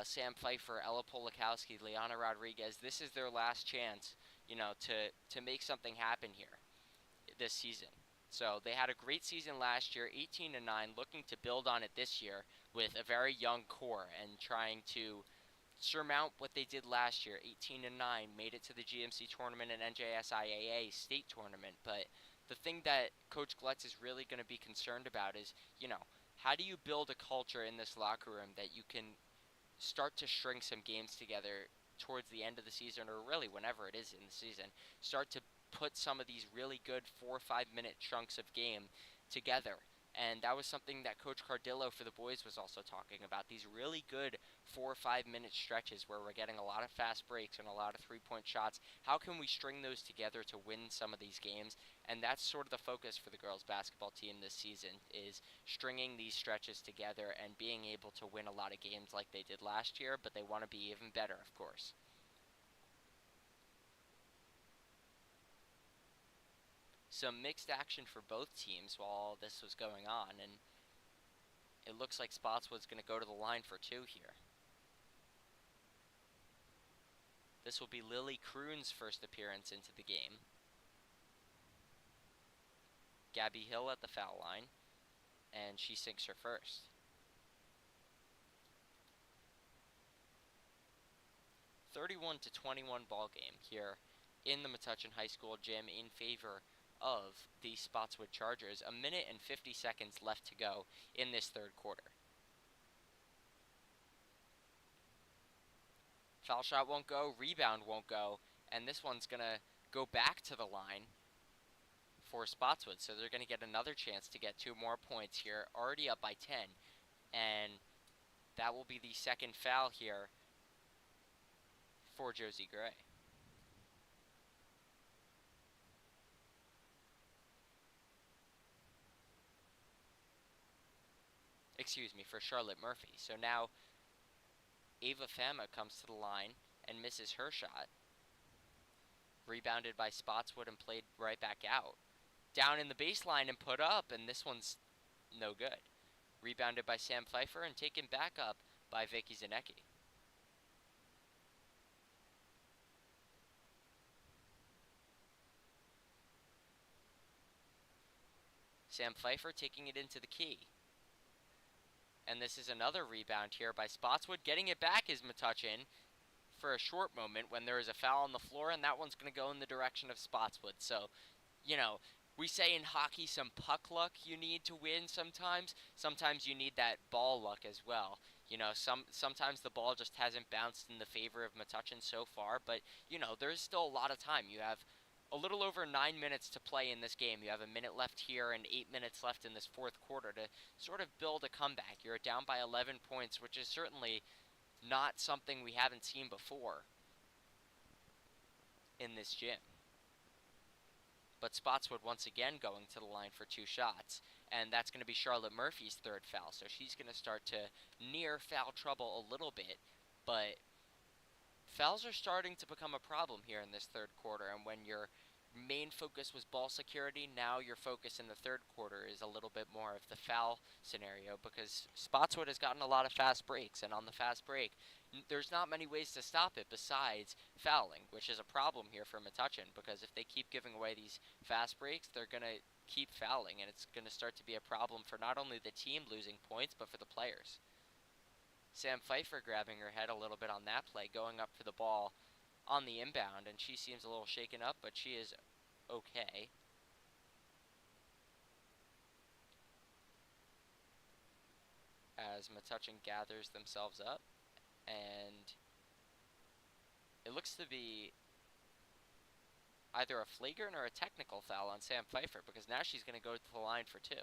Sam Pfeiffer, Ella Polakowski, Liana Rodriguez, this is their last chance, to make something happen here this season. So they had a great season last year, 18-9, looking to build on it this year with a very young core and trying to surmount what they did last year, 18-9, made it to the GMC tournament and NJSIAA state tournament. But the thing that Coach Gletz is really going to be concerned about is, how do you build a culture in this locker room that you can start to string some games together towards the end of the season, or really whenever it is in the season, start to put some of these really good 4 or 5 minute chunks of game together. And that was something that Coach Cardillo for the boys was also talking about. These really good 4 or 5 minute stretches where we're getting a lot of fast breaks and a lot of 3-point shots. How can we string those together to win some of these games? And that's sort of the focus for the girls basketball team this season, is stringing these stretches together and being able to win a lot of games like they did last year, but they want to be even better, of course. Some mixed action for both teams while all this was going on, and it looks like Spotswood's going to go to the line for two here. This will be Lily Kroon's first appearance into the game. Gabby Hill at the foul line, and she sinks her first. 31-21 ball game here in the Metuchen High School gym in favor of the Spotswood Chargers. 1 minute and 50 seconds left to go in this third quarter. Foul shot won't go, rebound won't go, and this one's going to go back to the line for Spotswood, so they're going to get another chance to get 2 more points here, already up by 10, and that will be the second foul here for Josie Gray. Excuse me, for Charlotte Murphy. So now Ava Fama comes to the line and misses her shot. Rebounded by Spotswood and played right back out. Down in the baseline and put up, and this one's no good. Rebounded by Sam Pfeiffer and taken back up by Vicky Zanecki. Sam Pfeiffer taking it into the key. And this is another rebound here by Spotswood. Getting it back is Metuchen for a short moment when there is a foul on the floor, and that one's going to go in the direction of Spotswood. So, we say in hockey some puck luck you need to win sometimes. Sometimes you need that ball luck as well. Sometimes the ball just hasn't bounced in the favor of Metuchen so far, but, there's still a lot of time. You have a little over 9 minutes to play in this game. You have 1 minute left here and 8 minutes left in this fourth quarter to sort of build a comeback. You're down by 11 points, which is certainly not something we haven't seen before in this gym. But Spotswood once again going to the line for 2 shots, and that's going to be Charlotte Murphy's third foul, so she's going to start to near foul trouble a little bit, but fouls are starting to become a problem here in this third quarter, and when your main focus was ball security, now your focus in the third quarter is a little bit more of the foul scenario, because Spotswood has gotten a lot of fast breaks, and on the fast break, there's not many ways to stop it besides fouling, which is a problem here for Metuchen, because if they keep giving away these fast breaks, they're going to keep fouling, and it's going to start to be a problem for not only the team losing points, but for the players. Sam Pfeiffer grabbing her head a little bit on that play, going up for the ball on the inbound, and she seems a little shaken up, but she is okay. As Metuchen gathers themselves up, and it looks to be either a flagrant or a technical foul on Sam Pfeiffer, because now she's going to go to the line for 2.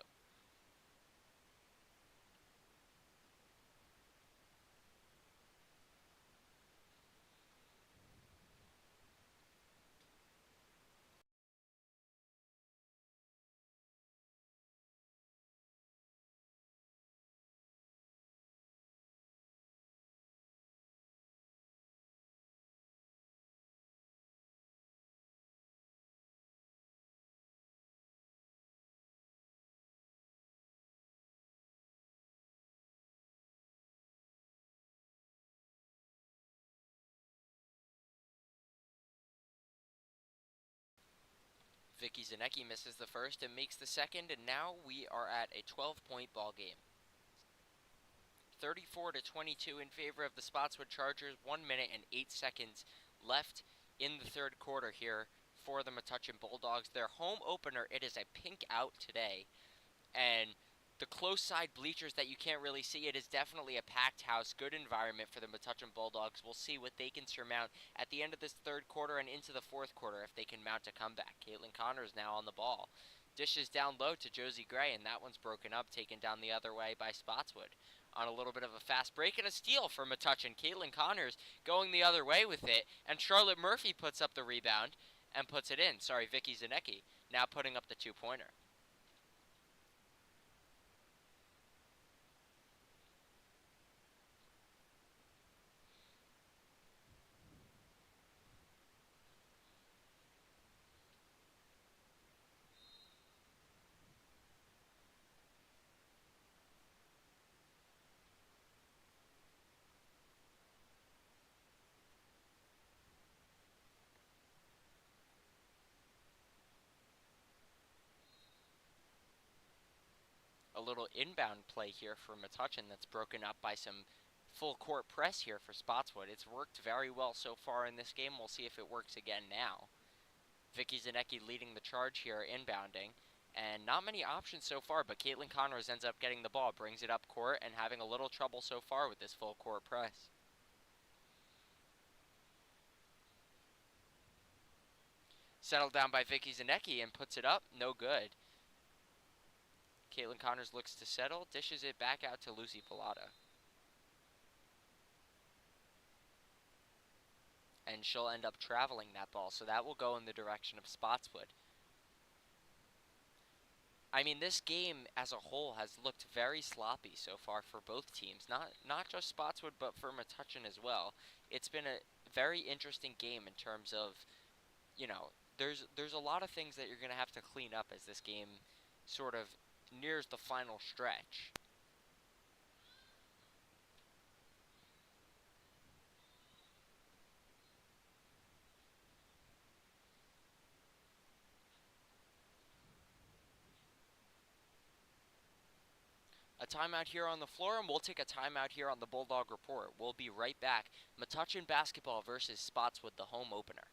Vicky Zanecki misses the first and makes the second, and now we are at a 12-point ball game. 34-22 in favor of the Spotswood Chargers. 1 minute and 8 seconds left in the third quarter here for the Metuchen Bulldogs. Their home opener, it is a pink out today, and the close side bleachers that you can't really see, it is definitely a packed house. Good environment for the Metuchen Bulldogs. We'll see what they can surmount at the end of this third quarter and into the fourth quarter if they can mount a comeback. Caitlin Connors now on the ball. Dishes down low to Josie Gray, and that one's broken up, taken down the other way by Spotswood. On a little bit of a fast break and a steal for Metuchen. Caitlin Connors going the other way with it, and Charlotte Murphy puts up the rebound and puts it in. Sorry, Vicky Zanecki now putting up the two-pointer. A little inbound play here for Metuchen that's broken up by some full court press here for Spotswood. It's worked very well so far in this game. We'll see if it works again now. Vicky Zanecki leading the charge here, inbounding. And not many options so far, but Caitlin Connors ends up getting the ball, brings it up court, and having a little trouble so far with this full court press. Settled down by Vicky Zanecki and puts it up, no good. Caitlin Connors looks to settle, dishes it back out to Lucy Pilata. And she'll end up traveling that ball, so that will go in the direction of Spotswood. I mean, this game as a whole has looked very sloppy so far for both teams. Not just Spotswood, but for Metuchen as well. It's been a very interesting game in terms of, there's a lot of things that you're going to have to clean up as this game sort of nears the final stretch. A timeout here on the floor, and we'll take a timeout here on the Bulldog Report. We'll be right back. Metuchen basketball versus Spotswood, the home opener.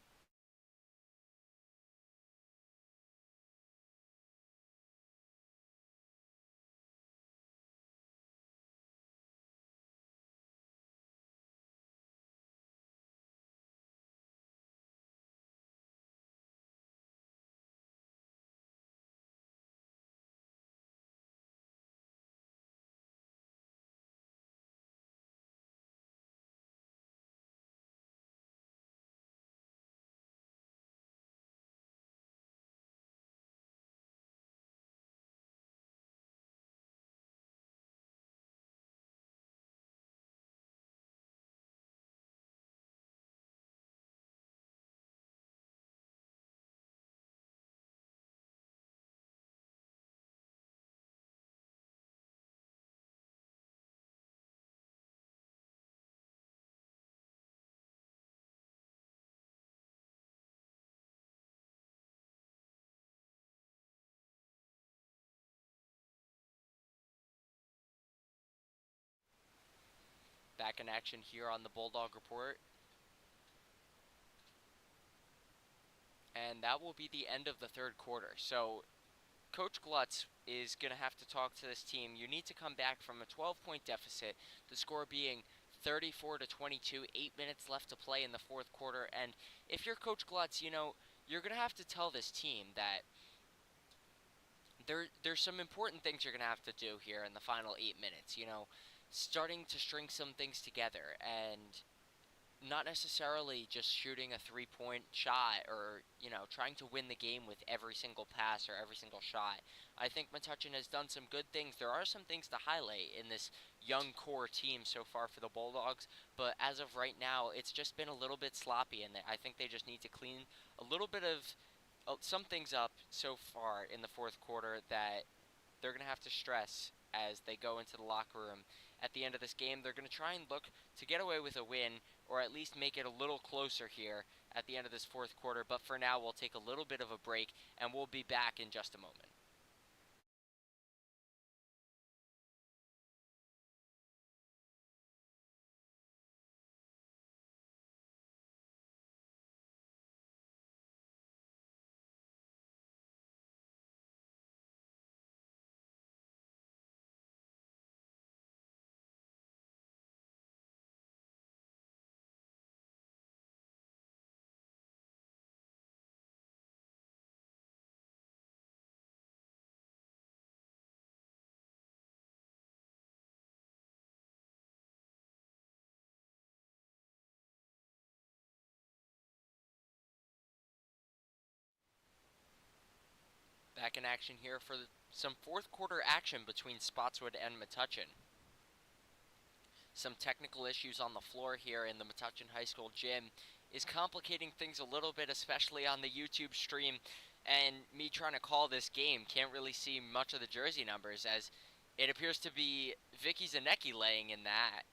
Back in action here on the Bulldog Report. And that will be the end of the third quarter. So Coach Glutz is going to have to talk to this team. You need to come back from a 12-point deficit, the score being 34-22, 8 minutes left to play in the fourth quarter. And if you're Coach Glutz, you're going to have to tell this team that there's some important things you're going to have to do here in the final 8 minutes. Starting to string some things together and not necessarily just shooting a three-point shot or, trying to win the game with every single pass or every single shot. I think Metuchen has done some good things. There are some things to highlight in this young core team so far for the Bulldogs, but as of right now, it's just been a little bit sloppy, and I think they just need to clean a little bit of some things up so far in the fourth quarter that they're going to have to stress as they go into the locker room at the end of this game. They're going to try and look to get away with a win, or at least make it a little closer here at the end of this fourth quarter. But for now, we'll take a little bit of a break, and we'll be back in just a moment. Back in action here for some fourth quarter action between Spotswood and Metuchen. Some technical issues on the floor here in the Metuchen High School gym is complicating things a little bit, especially on the YouTube stream. And me trying to call this game, can't really see much of the jersey numbers, as it appears to be Vicky Zanecki laying in that.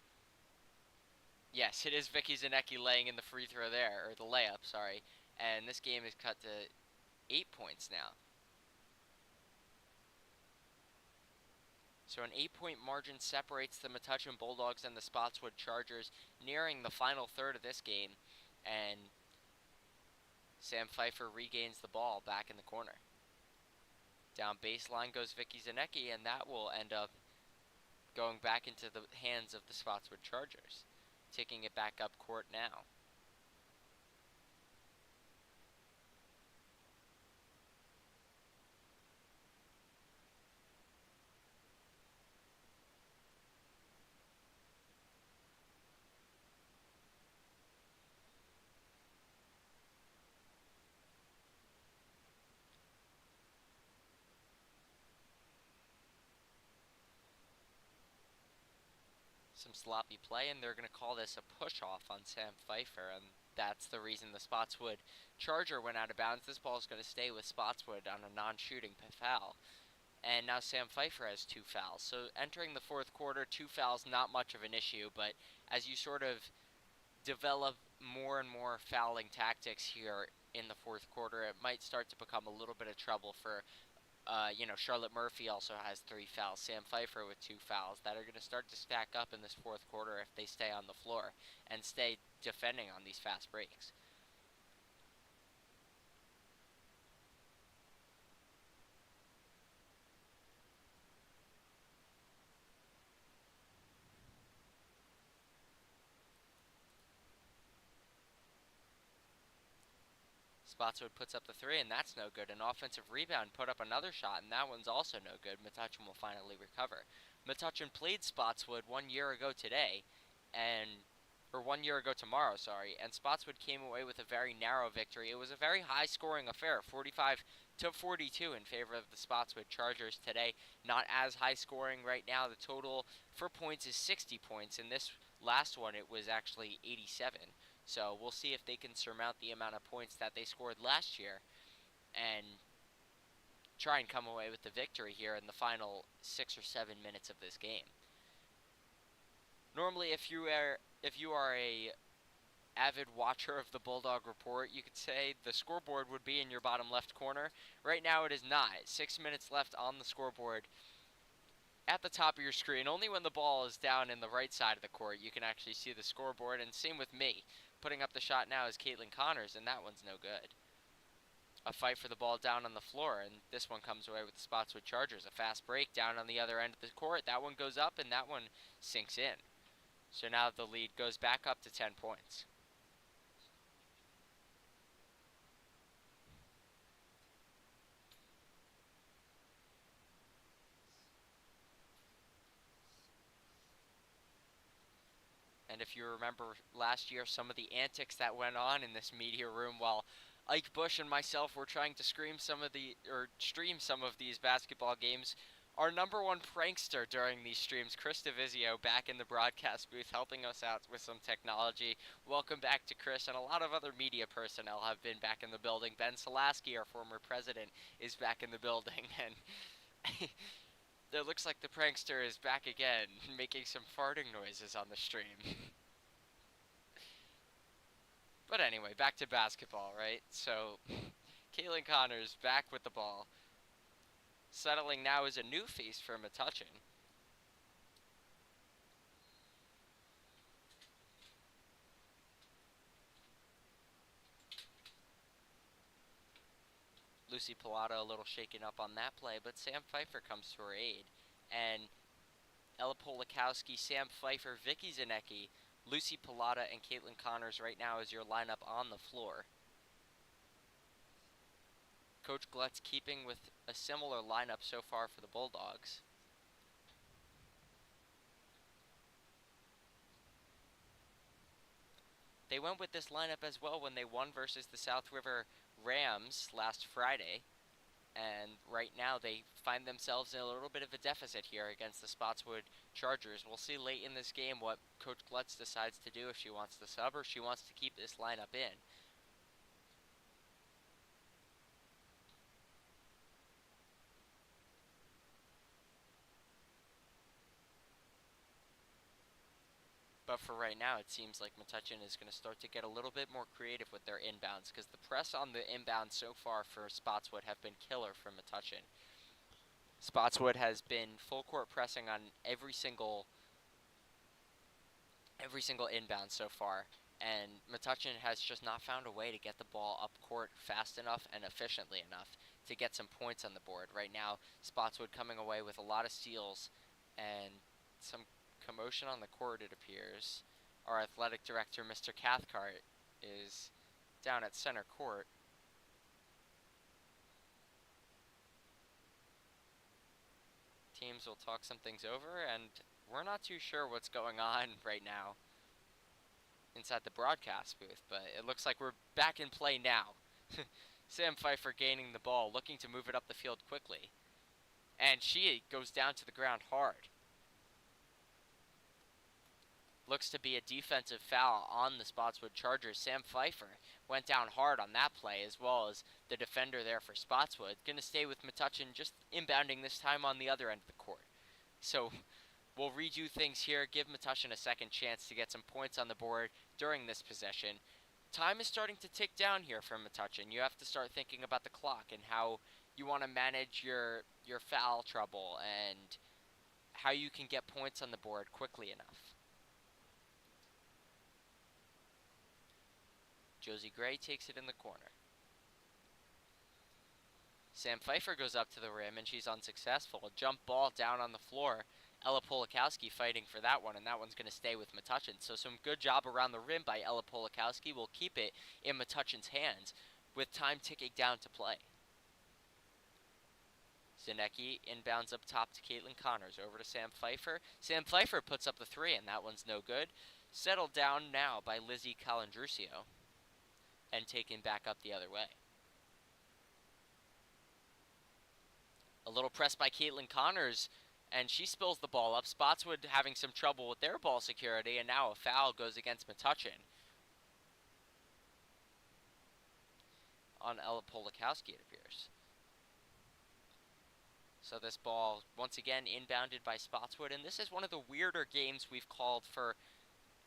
Yes, it is Vicky Zanecki laying in the free throw there, or the layup, sorry. And this game is cut to 8 points now. So an 8-point margin separates the Metuchen Bulldogs and the Spotswood Chargers, nearing the final third of this game. And Sam Pfeiffer regains the ball back in the corner. Down baseline goes Vicky Zanecki, and that will end up going back into the hands of the Spotswood Chargers. Taking it back up court now. Some sloppy play, and they're going to call this a push-off on Sam Pfeiffer, and that's the reason the Spotswood Charger went out of bounds. This ball is going to stay with Spotswood on a non-shooting foul. And now Sam Pfeiffer has 2 fouls. So entering the fourth quarter, 2 fouls, not much of an issue, but as you sort of develop more and more fouling tactics here in the fourth quarter, it might start to become a little bit of trouble for Charlotte Murphy also has 3 fouls. Sam Pfeiffer with 2 fouls that are going to start to stack up in this fourth quarter if they stay on the floor and stay defending on these fast breaks. Spotswood puts up the 3, and that's no good. An offensive rebound put up another shot, and that one's also no good. Metuchen will finally recover. Metuchen played Spotswood 1 year ago today, or 1 year ago tomorrow, sorry, and Spotswood came away with a very narrow victory. It was a very high-scoring affair, 45-42 in favor of the Spotswood Chargers today. Not as high-scoring right now. The total for points is 60 points. In this last one, it was actually 87. So we'll see if they can surmount the amount of points that they scored last year and try and come away with the victory here in the final 6 or 7 minutes of this game. Normally, if you are a avid watcher of the Bulldog Report, you could say the scoreboard would be in your bottom left corner. Right now it is not. 6 minutes left on the scoreboard at the top of your screen. Only when the ball is down in the right side of the court you can actually see the scoreboard, and same with me. Putting up the shot now is Caitlin Connors, and that one's no good. A fight for the ball down on the floor, and this one comes away with the Spotswood Chargers. A fast break down on the other end of the court. That one goes up, and that one sinks in. So now the lead goes back up to 10 points. And if you remember last year, some of the antics that went on in this media room while Ike Bush and myself were trying to stream some of these basketball games, our number one prankster during these streams, Chris DeVizio, back in the broadcast booth helping us out with some technology. Welcome back to Chris, and a lot of other media personnel have been back in the building. Ben Solaski, our former president, is back in the building, and It looks like the prankster is back again, making some farting noises on the stream. But anyway, back to basketball, right? So, Caitlin Connors back with the ball. Settling now is a new face for Metuchen. Lucy Pilato a little shaken up on that play, but Sam Pfeiffer comes to her aid. And Ella Polikowski, Sam Pfeiffer, Vicky Zanecki, Lucy Pilata, and Caitlin Connors right now is your lineup on the floor. Coach Glutz keeping with a similar lineup so far for the Bulldogs. They went with this lineup as well when they won versus the South River Rams last Friday. And right now they find themselves in a little bit of a deficit here against the Spotswood Chargers. We'll see late in this game what Coach Glutz decides to do, if she wants to sub or she wants to keep this lineup in. But for right now, it seems like Metuchen is going to start to get a little bit more creative with their inbounds, because the press on the inbound so far for Spotswood have been killer for Metuchen. Spotswood has been full court pressing on every single inbound so far, and Metuchen has just not found a way to get the ball up court fast enough and efficiently enough to get some points on the board. Right now, Spotswood coming away with a lot of steals and some commotion on the court, it appears. Our athletic director, Mr. Cathcart, is down at center court. Teams will talk some things over, and we're not too sure what's going on right now inside the broadcast booth, but it looks like we're back in play now. Sam Pfeiffer gaining the ball, looking to move it up the field quickly. And she goes down to the ground hard. Looks to be a defensive foul on the Spotswood Chargers. Sam Pfeiffer went down hard on that play, as well as the defender there for Spotswood. Going to stay with Metuchen, just inbounding this time on the other end of the court. So we'll redo things here, give Metuchen a second chance to get some points on the board during this possession. Time is starting to tick down here for Metuchen. You have to start thinking about the clock and how you want to manage your foul trouble and how you can get points on the board quickly enough. Josie Gray takes it in the corner. Sam Pfeiffer goes up to the rim, and she's unsuccessful. A jump ball down on the floor. Ella Polikowski fighting for that one, and that one's going to stay with Metuchen. So some good job around the rim by Ella Polikowski. Will keep it in Metuchen's hands with time ticking down to play. Zanecki inbounds up top to Caitlin Connors. Over to Sam Pfeiffer. Sam Pfeiffer puts up the three, and that one's no good. Settled down now by Lizzie Calandrucio and taken back up the other way. A little press by Caitlin Connors, and she spills the ball up. Spotswood having some trouble with their ball security, and now a foul goes against Metuchen on Ella Polikowski, it appears. So this ball, once again, inbounded by Spotswood, and this is one of the weirder games we've called for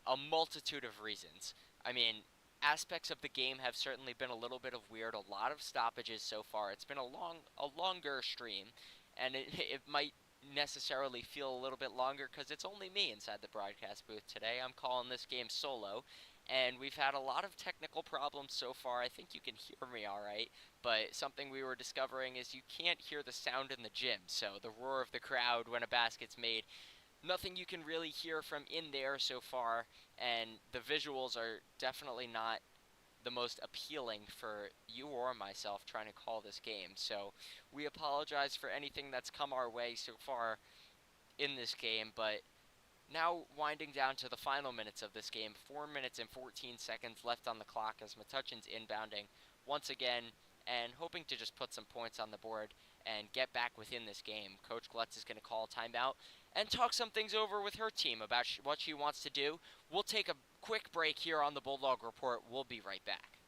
a multitude of reasons. I mean, aspects of the game have certainly been a little bit of weird, a lot of stoppages so far. It's been a longer stream, and it might necessarily feel a little bit longer because it's only me inside the broadcast booth today. I'm calling this game solo, and we've had a lot of technical problems so far. I think you can hear me all right, but something we were discovering is you can't hear the sound in the gym, so the roar of the crowd when a basket's made, nothing you can really hear from in there so far, and the visuals are definitely not the most appealing for you or myself trying to call this game. So we apologize for anything that's come our way so far in this game, but now winding down to the final minutes of this game, 4 minutes and 14 seconds left on the clock as Metuchen's inbounding once again and hoping to just put some points on the board and get back within this game. Coach Glutz is going to call a timeout and talk some things over with her team about what she wants to do. We'll take a quick break here on the Bulldog Report. We'll be right back.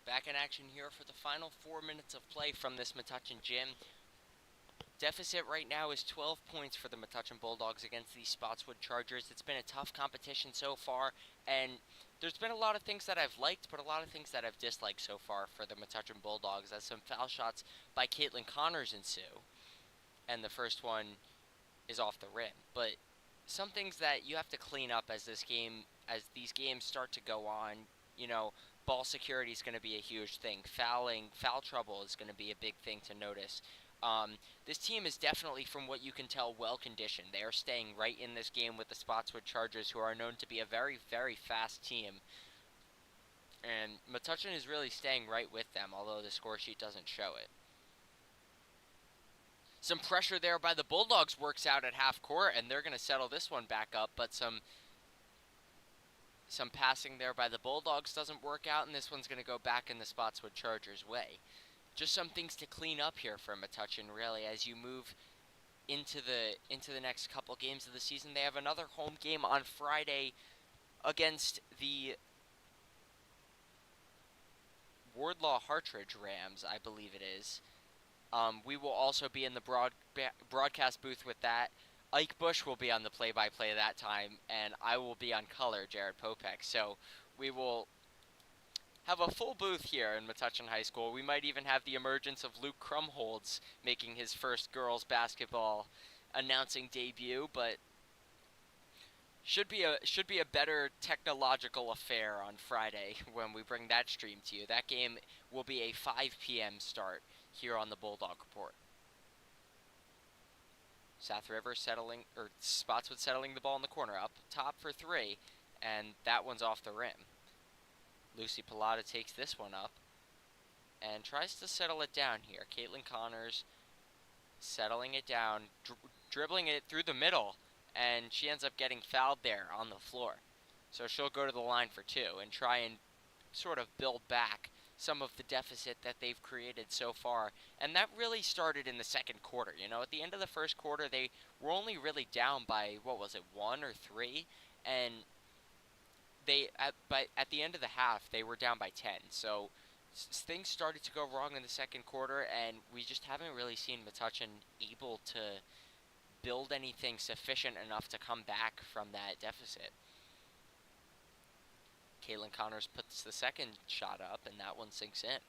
Back in action here for the final 4 minutes of play from this Metuchen gym. Deficit right now is 12 points for the Metuchen Bulldogs against the Spotswood Chargers. It's been a tough competition so far, and there's been a lot of things that I've liked, but a lot of things that I've disliked so far for the Metuchen Bulldogs, as some foul shots by Caitlin Connors ensue, and the first one is off the rim. But some things that you have to clean up as these games start to go on. You know, ball security is going to be a huge thing. Foul trouble is going to be a big thing to notice. This team is definitely, from what you can tell, well conditioned. They are staying right in this game with the Spotswood Chargers, who are known to be a very, very fast team. And Metuchen is really staying right with them, although the score sheet doesn't show it. Some pressure there by the Bulldogs works out at half court, and they're going to settle this one back up, but some passing there by the Bulldogs doesn't work out, and this one's going to go back in the Spotswood Chargers' way. Just some things to clean up here for Metuchen, really, as you move into the next couple games of the season. They have another home game on Friday against the Wardlaw Hartridge Rams, I believe it is. We will also be in the broadcast booth with that. Ike Bush will be on the play-by-play that time, and I will be on color, Jared Popek. So we will have a full booth here in Metuchen High School. We might even have the emergence of Luke Krumholtz making his first girls basketball announcing debut, but should be a better technological affair on Friday when we bring that stream to you. That game will be a 5 p.m. start here on the Bulldog Report. Spotswood settling the ball in the corner, up top for three, and that one's off the rim. Lucy Pilata takes this one up and tries to settle it down here. Caitlin Connors settling it down, dribbling it through the middle, and she ends up getting fouled there on the floor. So she'll go to the line for two and try and sort of build back some of the deficit that they've created so far. And that really started in the second quarter. You know, at the end of the first quarter, they were only really down by, 1 or 3? And at the end of the half, they were down by 10. So things started to go wrong in the second quarter, and we just haven't really seen Metuchen able to build anything sufficient enough to come back from that deficit. Caitlin Connors puts the second shot up, and that one sinks in.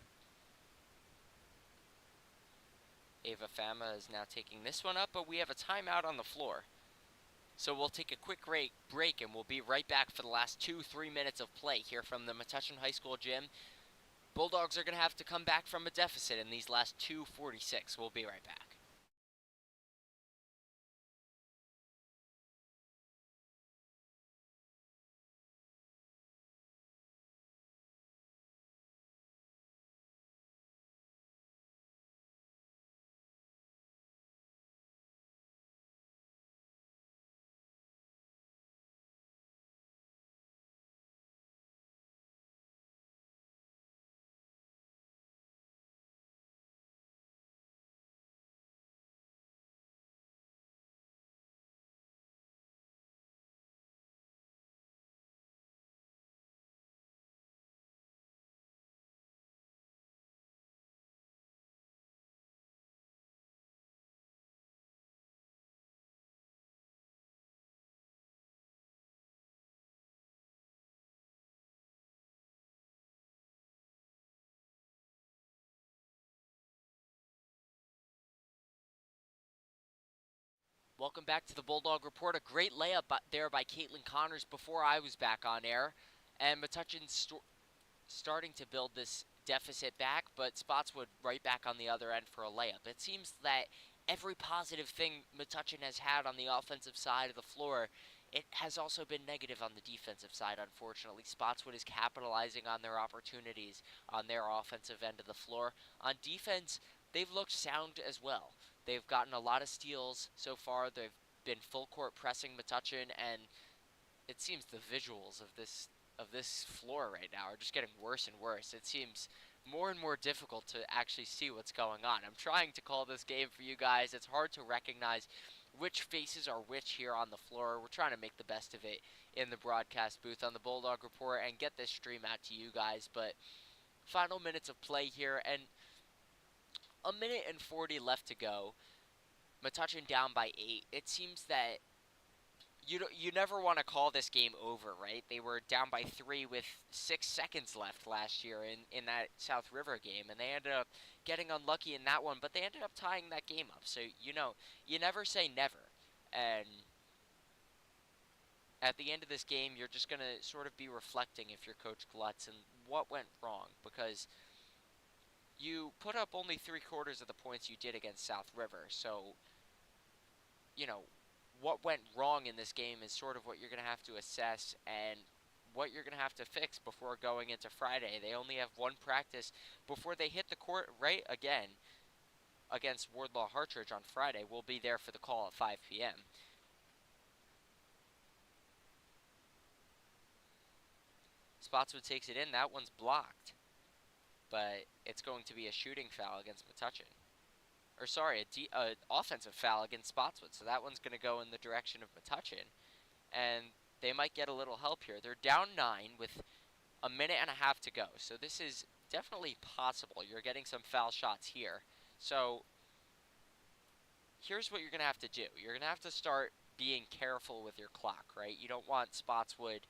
Ava Fama is now taking this one up, but we have a timeout on the floor. So we'll take a quick break, and we'll be right back for the last 2-3 minutes of play here from the Metuchen High School gym. Bulldogs are going to have to come back from a deficit in these last 2:46. We'll be right back. Welcome back to the Bulldog Report. A great layup there by Caitlin Connors before I was back on air. And Metuchen's starting to build this deficit back, but Spotswood right back on the other end for a layup. It seems that every positive thing Metuchen has had on the offensive side of the floor, it has also been negative on the defensive side, unfortunately. Spotswood is capitalizing on their opportunities on their offensive end of the floor. On defense, they've looked sound as well. They've gotten a lot of steals so far. They've been full court pressing Metuchen, and it seems the visuals of this floor right now are just getting worse and worse. It seems more and more difficult to actually see what's going on. I'm trying to call this game for you guys. It's hard to recognize which faces are which here on the floor. We're trying to make the best of it in the broadcast booth on the Bulldog Report and get this stream out to you guys, but Final minutes of play here, and a minute and 40 left to go. Metuchen down by 8. It seems that you never want to call this game over, right? They were down by 3 with 6 seconds left last year in that South River game, and they ended up getting unlucky in that one, but they ended up tying that game up. So, you never say never. And at the end of this game, you're just going to sort of be reflecting if you're Coach Glutz and what went wrong, because you put up only 3/4 of the points you did against South River. So, you know, what went wrong in this game is sort of what you're going to have to assess and what you're going to have to fix before going into Friday. They only have one practice before they hit the court right again against Wardlaw Hartridge on Friday. We'll be there for the call at 5 p.m. Spotswood takes it in. That one's blocked, but it's going to be a shooting foul against Metuchen. Or sorry, a offensive foul against Spotswood. So that one's going to go in the direction of Metuchen, and they might get a little help here. They're down 9 with a minute and a half to go. So this is definitely possible. You're getting some foul shots here. So here's what you're going to have to do. You're going to have to start being careful with your clock, right? You don't want Spotswood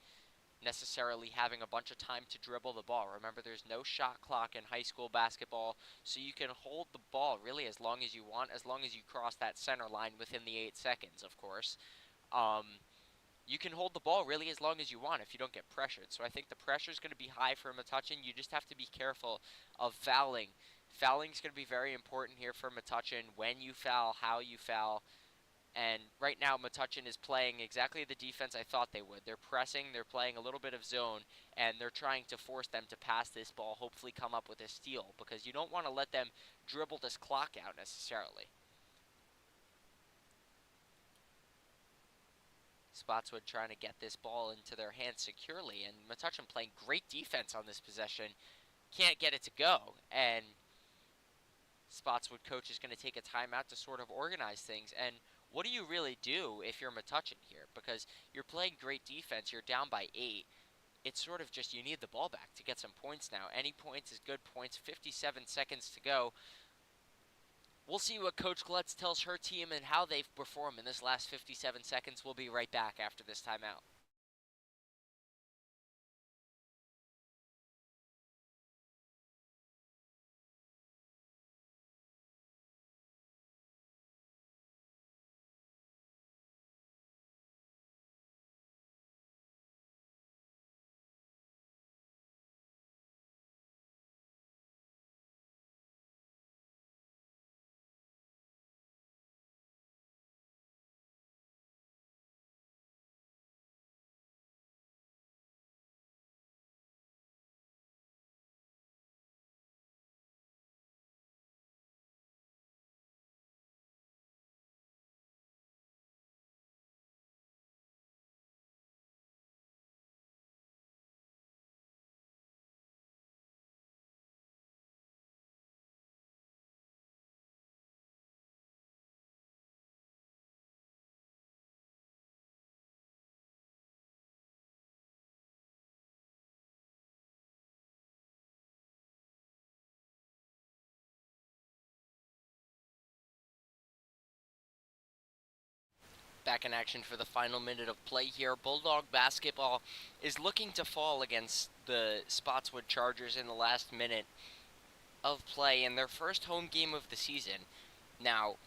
necessarily having a bunch of time to dribble the ball. Remember, there's no shot clock in high school basketball, so you can hold the ball really as long as you want, as long as you cross that center line within the 8 seconds, of course. You can hold the ball really as long as you want if you don't get pressured. So I think the pressure is going to be high for Metuchen. You just have to be careful of fouling. Fouling is going to be very important here for Metuchen. When you foul, how you foul. And right now, Metuchen is playing exactly the defense I thought they would. They're pressing, they're playing a little bit of zone, and they're trying to force them to pass this ball, hopefully come up with a steal, because you don't want to let them dribble this clock out necessarily. Spotswood trying to get this ball into their hands securely, and Metuchen playing great defense on this possession. Can't get it to go, and Spotswood coach is going to take a timeout to sort of organize things. And what do you really do if you're Metuchen here? Because you're playing great defense, you're down by 8. It's sort of just you need the ball back to get some points now. Any points is good points. 57 seconds to go. We'll see what Coach Glutz tells her team and how they perform in this last 57 seconds. We'll be right back after this timeout. Back in action for the final minute of play here. Bulldog basketball is looking to fall against the Spotswood Chargers in the last minute of play in their first home game of the season. Now,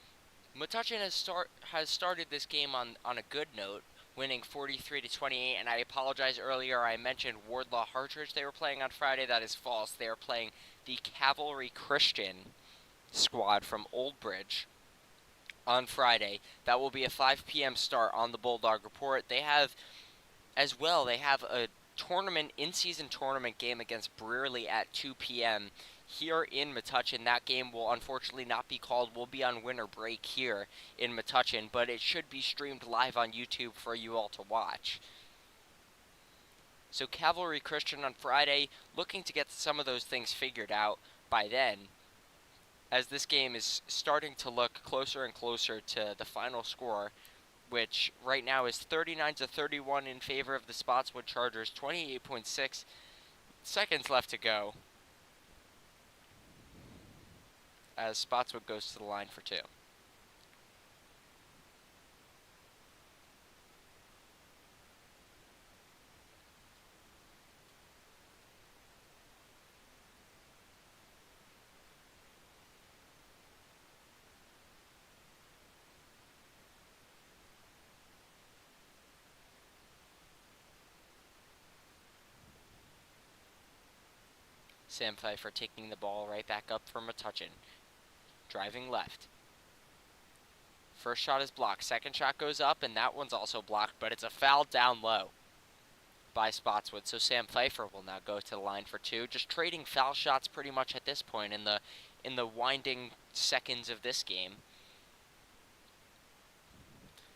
Metuchen has started this game on a good note, winning 43-28, and I apologize earlier, I mentioned Wardlaw Hartridge they were playing on Friday. That is false. They are playing the Cavalry Christian squad from Old Bridge on Friday. That will be a 5 p.m. start on the Bulldog Report. They have a in-season tournament game against Brearley at 2 p.m. here in Metuchen. That game will unfortunately not be called. We'll be on winter break here in Metuchen, but it should be streamed live on YouTube for you all to watch. So Cavalry Christian on Friday, looking to get some of those things figured out by then, as this game is starting to look closer and closer to the final score, which right now is 39-31 in favor of the Spotswood Chargers. 28.6 seconds left to go. as Spotswood goes to the line for 2. Sam Pfeiffer taking the ball right back up for Metuchen. Driving left. First shot is blocked. Second shot goes up, and that one's also blocked, but it's a foul down low by Spotswood. So Sam Pfeiffer will now go to the line for 2. Just trading foul shots pretty much at this point in the winding seconds of this game.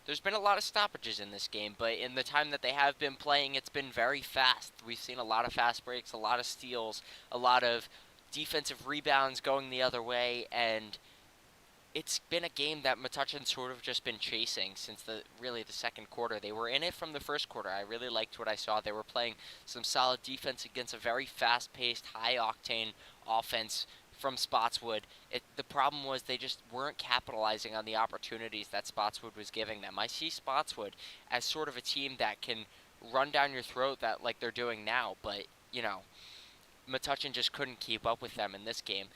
There's been a lot of stoppages in this game, but in the time that they have been playing, it's been very fast. We've seen a lot of fast breaks, a lot of steals, a lot of defensive rebounds going the other way, and it's been a game that Metuchen sort of just been chasing since the second quarter. They were in it from the first quarter. I really liked what I saw. They were playing some solid defense against a very fast-paced, high-octane offense from Spotswood. The problem was they just weren't capitalizing on the opportunities that Spotswood was giving them. I see Spotswood as sort of a team that can run down your throat like they're doing now, but, Metuchen just couldn't keep up with them in this game.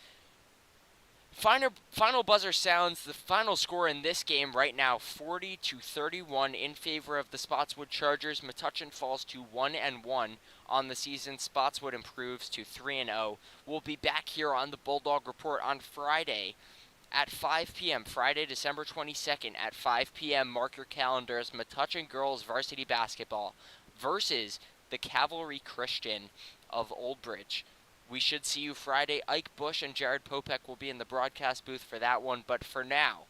Final buzzer sounds. The final score in this game right now, 40-31 in favor of the Spotswood Chargers. Metuchen falls to 1-1 on the season. Spotswood improves to 3-0. We'll be back here on the Bulldog Report on Friday at 5 p.m. Friday, December 22nd at 5 p.m. Mark your calendars. Metuchen girls varsity basketball versus the Cavalry Christian of Old Bridge. We should see you Friday. Ike Bush and Jared Popek will be in the broadcast booth for that one. But for now,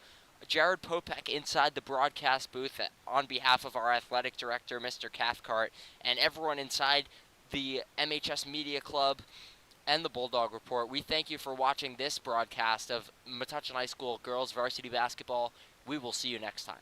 Jared Popek inside the broadcast booth on behalf of our athletic director, Mr. Cathcart, and everyone inside the MHS Media Club and the Bulldog Report. We thank you for watching this broadcast of Metuchen High School girls varsity basketball. We will see you next time.